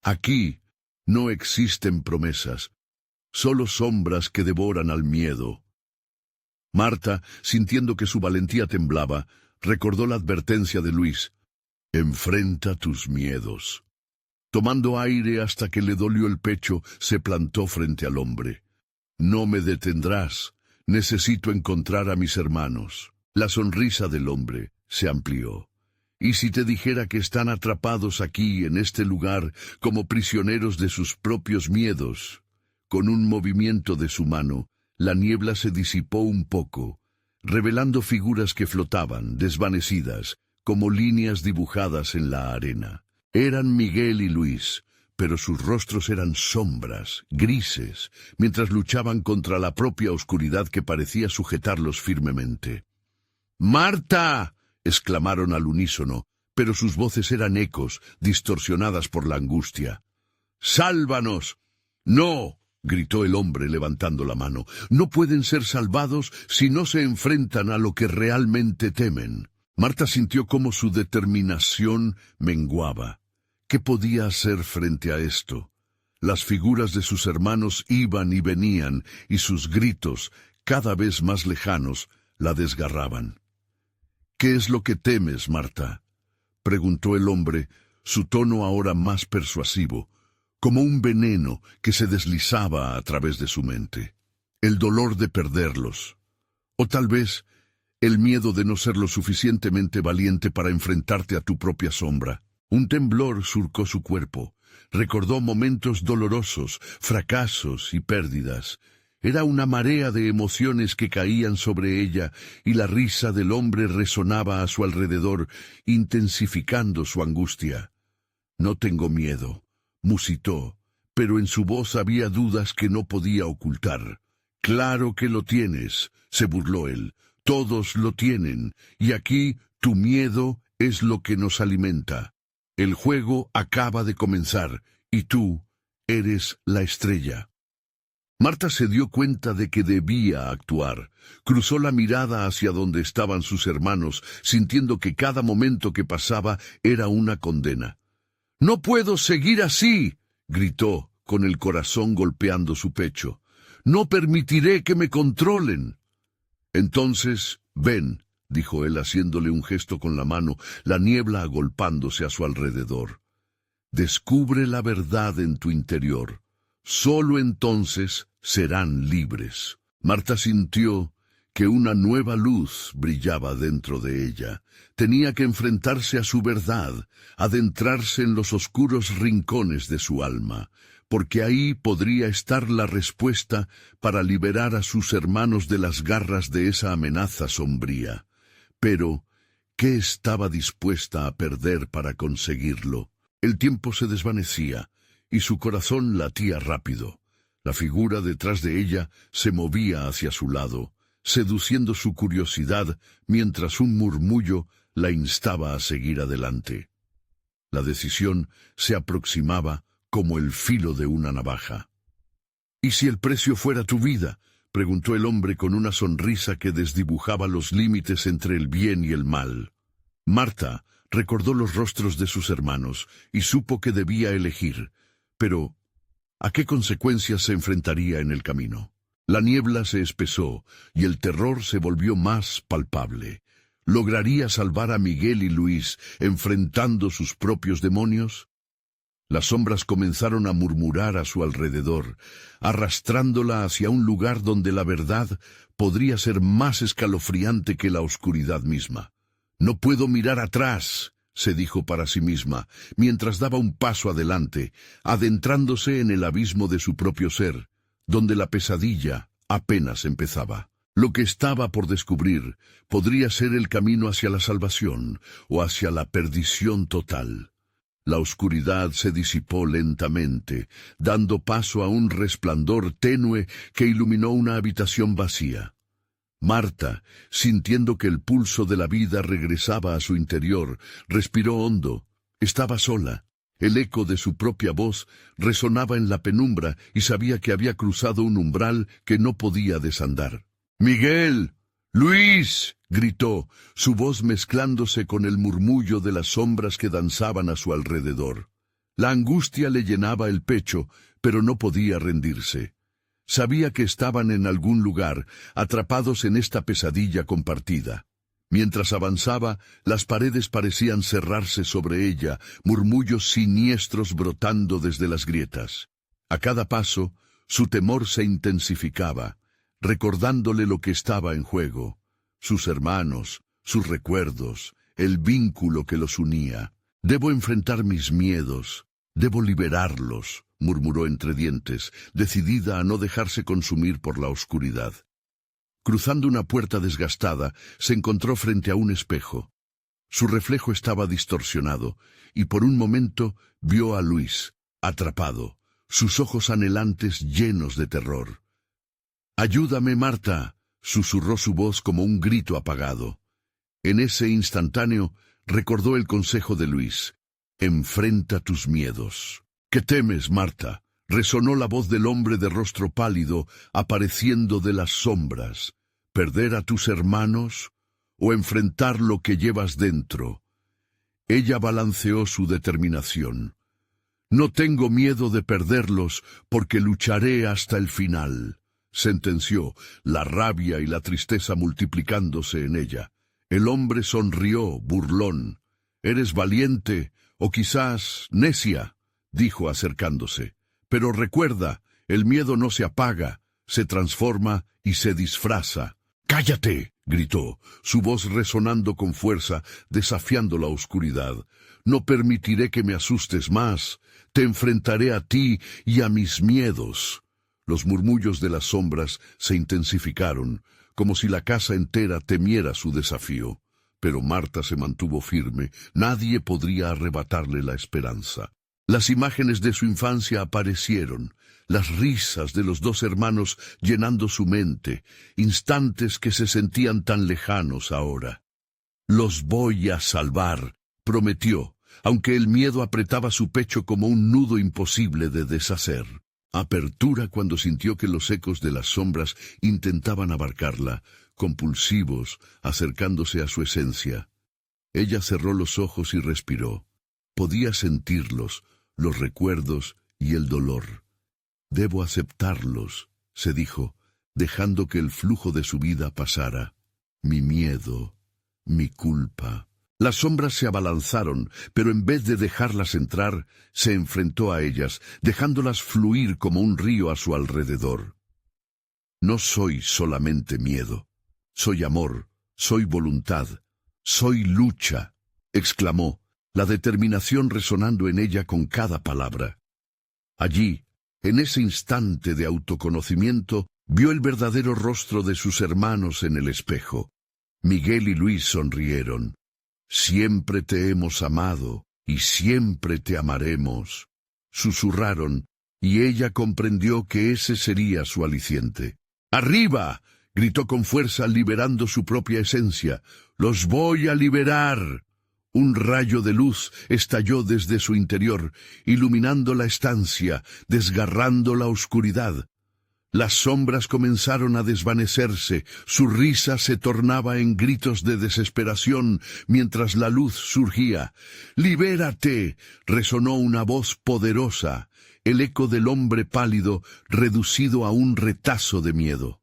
«Aquí no existen promesas, solo sombras que devoran al miedo». Marta, sintiendo que su valentía temblaba, recordó la advertencia de Luis. «Enfrenta tus miedos». Tomando aire hasta que le dolió el pecho, se plantó frente al hombre. «No me detendrás. Necesito encontrar a mis hermanos». La sonrisa del hombre se amplió. «¿Y si te dijera que están atrapados aquí, en este lugar, como prisioneros de sus propios miedos?» Con un movimiento de su mano, la niebla se disipó un poco, revelando figuras que flotaban, desvanecidas, como líneas dibujadas en la arena. Eran Miguel y Luis, pero sus rostros eran sombras, grises, mientras luchaban contra la propia oscuridad que parecía sujetarlos firmemente. «¡Marta!», exclamaron al unísono, pero sus voces eran ecos, distorsionadas por la angustia. «¡Sálvanos!». «No», gritó el hombre levantando la mano, «no pueden ser salvados si no se enfrentan a lo que realmente temen». Marta sintió cómo su determinación menguaba. ¿Qué podía hacer frente a esto? Las figuras de sus hermanos iban y venían, y sus gritos, cada vez más lejanos, la desgarraban. «¿Qué es lo que temes, Marta?», preguntó el hombre, su tono ahora más persuasivo, como un veneno que se deslizaba a través de su mente. «El dolor de perderlos. O tal vez el miedo de no ser lo suficientemente valiente para enfrentarte a tu propia sombra». Un temblor surcó su cuerpo. Recordó momentos dolorosos, fracasos y pérdidas. Era una marea de emociones que caían sobre ella, y la risa del hombre resonaba a su alrededor, intensificando su angustia. «No tengo miedo», musitó, pero en su voz había dudas que no podía ocultar. «Claro que lo tienes», se burló él. «Todos lo tienen, y aquí tu miedo es lo que nos alimenta. El juego acaba de comenzar, y tú eres la estrella». Marta se dio cuenta de que debía actuar. Cruzó la mirada hacia donde estaban sus hermanos, sintiendo que cada momento que pasaba era una condena. «No puedo seguir así», gritó, con el corazón golpeando su pecho. «No permitiré que me controlen». «Entonces, ven», dijo él haciéndole un gesto con la mano, la niebla agolpándose a su alrededor. «Descubre la verdad en tu interior. Solo entonces serán libres». Marta sintió que una nueva luz brillaba dentro de ella. Tenía que enfrentarse a su verdad, adentrarse en los oscuros rincones de su alma. porque ahí podría estar la respuesta para liberar a sus hermanos de las garras de esa amenaza sombría. Pero, ¿qué estaba dispuesta a perder para conseguirlo? El tiempo se desvanecía, y su corazón latía rápido. La figura detrás de ella se movía hacia su lado, seduciendo su curiosidad mientras un murmullo la instaba a seguir adelante. La decisión se aproximaba como el filo de una navaja. «¿Y si el precio fuera tu vida?», preguntó el hombre con una sonrisa que desdibujaba los límites entre el bien y el mal. Marta recordó los rostros de sus hermanos y supo que debía elegir, pero ¿a qué consecuencias se enfrentaría en el camino? La niebla se espesó y el terror se volvió más palpable. ¿Lograría salvar a Miguel y Luis enfrentando sus propios demonios? Las sombras comenzaron a murmurar a su alrededor, arrastrándola hacia un lugar donde la verdad podría ser más escalofriante que la oscuridad misma. «No puedo mirar atrás», se dijo para sí misma, mientras daba un paso adelante, adentrándose en el abismo de su propio ser, donde la pesadilla apenas empezaba. Lo que estaba por descubrir podría ser el camino hacia la salvación o hacia la perdición total. La oscuridad se disipó lentamente, dando paso a un resplandor tenue que iluminó una habitación vacía. Marta, sintiendo que el pulso de la vida regresaba a su interior, respiró hondo. Estaba sola. El eco de su propia voz resonaba en la penumbra y sabía que había cruzado un umbral que no podía desandar. «¡Miguel! ¡Luis!», gritó, su voz mezclándose con el murmullo de las sombras que danzaban a su alrededor. La angustia le llenaba el pecho, pero no podía rendirse. Sabía que estaban en algún lugar, atrapados en esta pesadilla compartida. Mientras avanzaba, las paredes parecían cerrarse sobre ella, murmullos siniestros brotando desde las grietas. A cada paso, su temor se intensificaba, recordándole lo que estaba en juego, sus hermanos, sus recuerdos, el vínculo que los unía. «Debo enfrentar mis miedos, debo liberarlos», murmuró entre dientes, decidida a no dejarse consumir por la oscuridad. Cruzando una puerta desgastada, se encontró frente a un espejo. Su reflejo estaba distorsionado, y por un momento vio a Luis, atrapado, sus ojos anhelantes llenos de terror. «Ayúdame, Marta», susurró su voz como un grito apagado. En ese instantáneo recordó el consejo de Luis: «Enfrenta tus miedos». «¿Qué temes, Marta?», resonó la voz del hombre de rostro pálido, apareciendo de las sombras. «¿Perder a tus hermanos o enfrentar lo que llevas dentro?» Ella balanceó su determinación. «No tengo miedo de perderlos porque lucharé hasta el final», sentenció, la rabia y la tristeza multiplicándose en ella. El hombre sonrió, burlón. «¿Eres valiente o quizás necia?», dijo acercándose. «Pero recuerda, el miedo no se apaga, se transforma y se disfraza». «¡Cállate!», gritó, su voz resonando con fuerza, desafiando la oscuridad. «No permitiré que me asustes más. Te enfrentaré a ti y a mis miedos». Los murmullos de las sombras se intensificaron, como si la casa entera temiera su desafío. Pero Marta se mantuvo firme. Nadie podría arrebatarle la esperanza. Las imágenes de su infancia aparecieron, las risas de los dos hermanos llenando su mente, instantes que se sentían tan lejanos ahora. «Los voy a salvar», prometió, aunque el miedo apretaba su pecho como un nudo imposible de deshacer. Apertura cuando sintió que los ecos de las sombras intentaban abarcarla, compulsivos, acercándose a su esencia. Ella cerró los ojos y respiró. Podía sentirlos, los recuerdos y el dolor. «Debo aceptarlos», se dijo, dejando que el flujo de su vida pasara. «Mi miedo, mi culpa». Las sombras se abalanzaron, pero en vez de dejarlas entrar, se enfrentó a ellas, dejándolas fluir como un río a su alrededor. «No soy solamente miedo. Soy amor, soy voluntad, soy lucha», exclamó, la determinación resonando en ella con cada palabra. Allí, En ese instante de autoconocimiento, vio el verdadero rostro de sus hermanos en el espejo. Miguel y Luis sonrieron. «Siempre te hemos amado y siempre te amaremos», susurraron, y ella comprendió que ese sería su aliciente. «¡Arriba!», gritó con fuerza, liberando su propia esencia. «¡Los voy a liberar!». Un rayo de luz estalló desde su interior, iluminando la estancia, desgarrando la oscuridad. Las sombras comenzaron a desvanecerse, su risa se tornaba en gritos de desesperación mientras la luz surgía. «¡Libérate!», resonó una voz poderosa, el eco del hombre pálido reducido a un retazo de miedo.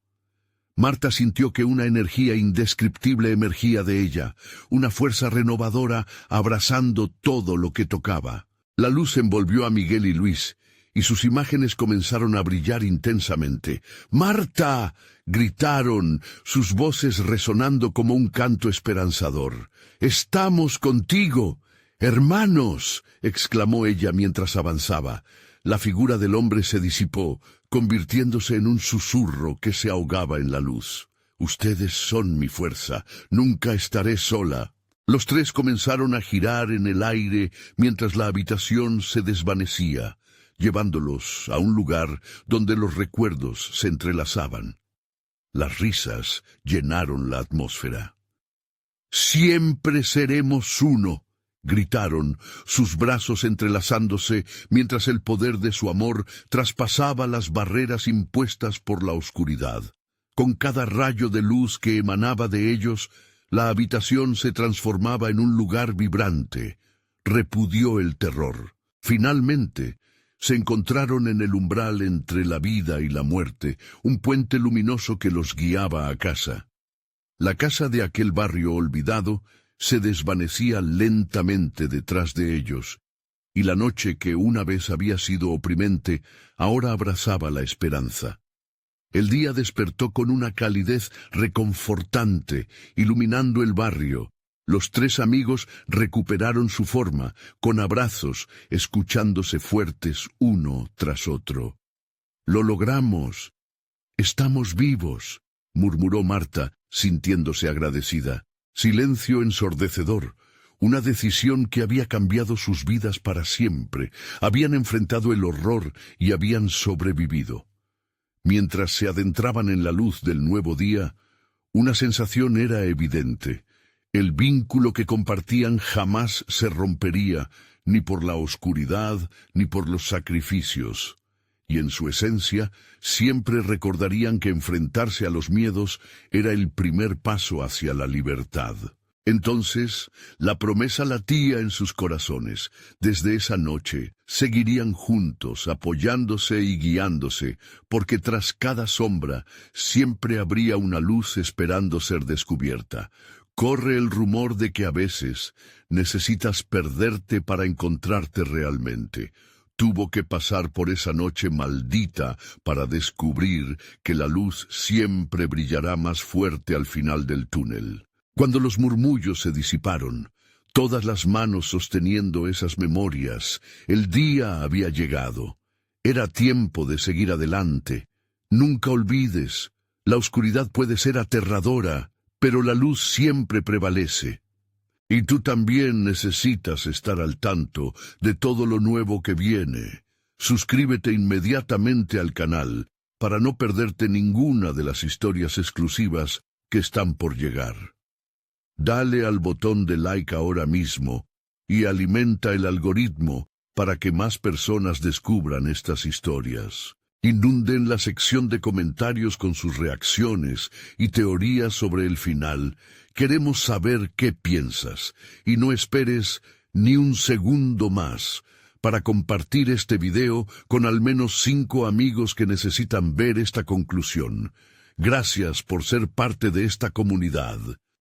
Marta sintió que una energía indescriptible emergía de ella, una fuerza renovadora abrazando todo lo que tocaba. La luz envolvió a Miguel y Luis, y sus imágenes comenzaron a brillar intensamente. «¡Marta!», gritaron, sus voces resonando como un canto esperanzador. «¡Estamos contigo! ¡Hermanos!», exclamó ella mientras avanzaba. La figura del hombre se disipó, convirtiéndose en un susurro que se ahogaba en la luz. «Ustedes son mi fuerza, nunca estaré sola». Los tres comenzaron a girar en el aire mientras la habitación se desvanecía, llevándolos a un lugar donde los recuerdos se entrelazaban. Las risas llenaron la atmósfera. «Siempre seremos uno», gritaron, sus brazos entrelazándose mientras el poder de su amor traspasaba las barreras impuestas por la oscuridad. Con cada rayo de luz que emanaba de ellos, la habitación se transformaba en un lugar vibrante. Repudió el terror. Finalmente, se encontraron en el umbral entre la vida y la muerte, un puente luminoso que los guiaba a casa. La casa de aquel barrio olvidado se desvanecía lentamente detrás de ellos, y la noche que una vez había sido oprimente, ahora abrazaba la esperanza. El día despertó con una calidez reconfortante, iluminando el barrio. Los tres amigos recuperaron su forma, con abrazos, escuchándose fuertes uno tras otro. «Lo logramos. Estamos vivos», murmuró Marta, sintiéndose agradecida. Silencio ensordecedor, una decisión que había cambiado sus vidas para siempre. Habían enfrentado el horror y habían sobrevivido. Mientras se adentraban en la luz del nuevo día, una sensación era evidente. El vínculo que compartían jamás se rompería, ni por la oscuridad, ni por los sacrificios. Y en su esencia, siempre recordarían que enfrentarse a los miedos era el primer paso hacia la libertad. Entonces, la promesa latía en sus corazones. Desde esa noche, seguirían juntos, apoyándose y guiándose, porque tras cada sombra siempre habría una luz esperando ser descubierta. Corre el rumor de que a veces necesitas perderte para encontrarte realmente. Tuvo que pasar por esa noche maldita para descubrir que la luz siempre brillará más fuerte al final del túnel. Cuando los murmullos se disiparon, todas las manos sosteniendo esas memorias, el día había llegado. Era tiempo de seguir adelante. Nunca olvides, la oscuridad puede ser aterradora, pero la luz siempre prevalece. Y tú también necesitas estar al tanto de todo lo nuevo que viene. Suscríbete inmediatamente al canal para no perderte ninguna de las historias exclusivas que están por llegar. Dale al botón de like ahora mismo y alimenta el algoritmo para que más personas descubran estas historias. Inunden la sección de comentarios con sus reacciones y teorías sobre el final. Queremos saber qué piensas, y no esperes ni un segundo más para compartir este video con al menos 5 amigos que necesitan ver esta conclusión. Gracias por ser parte de esta comunidad.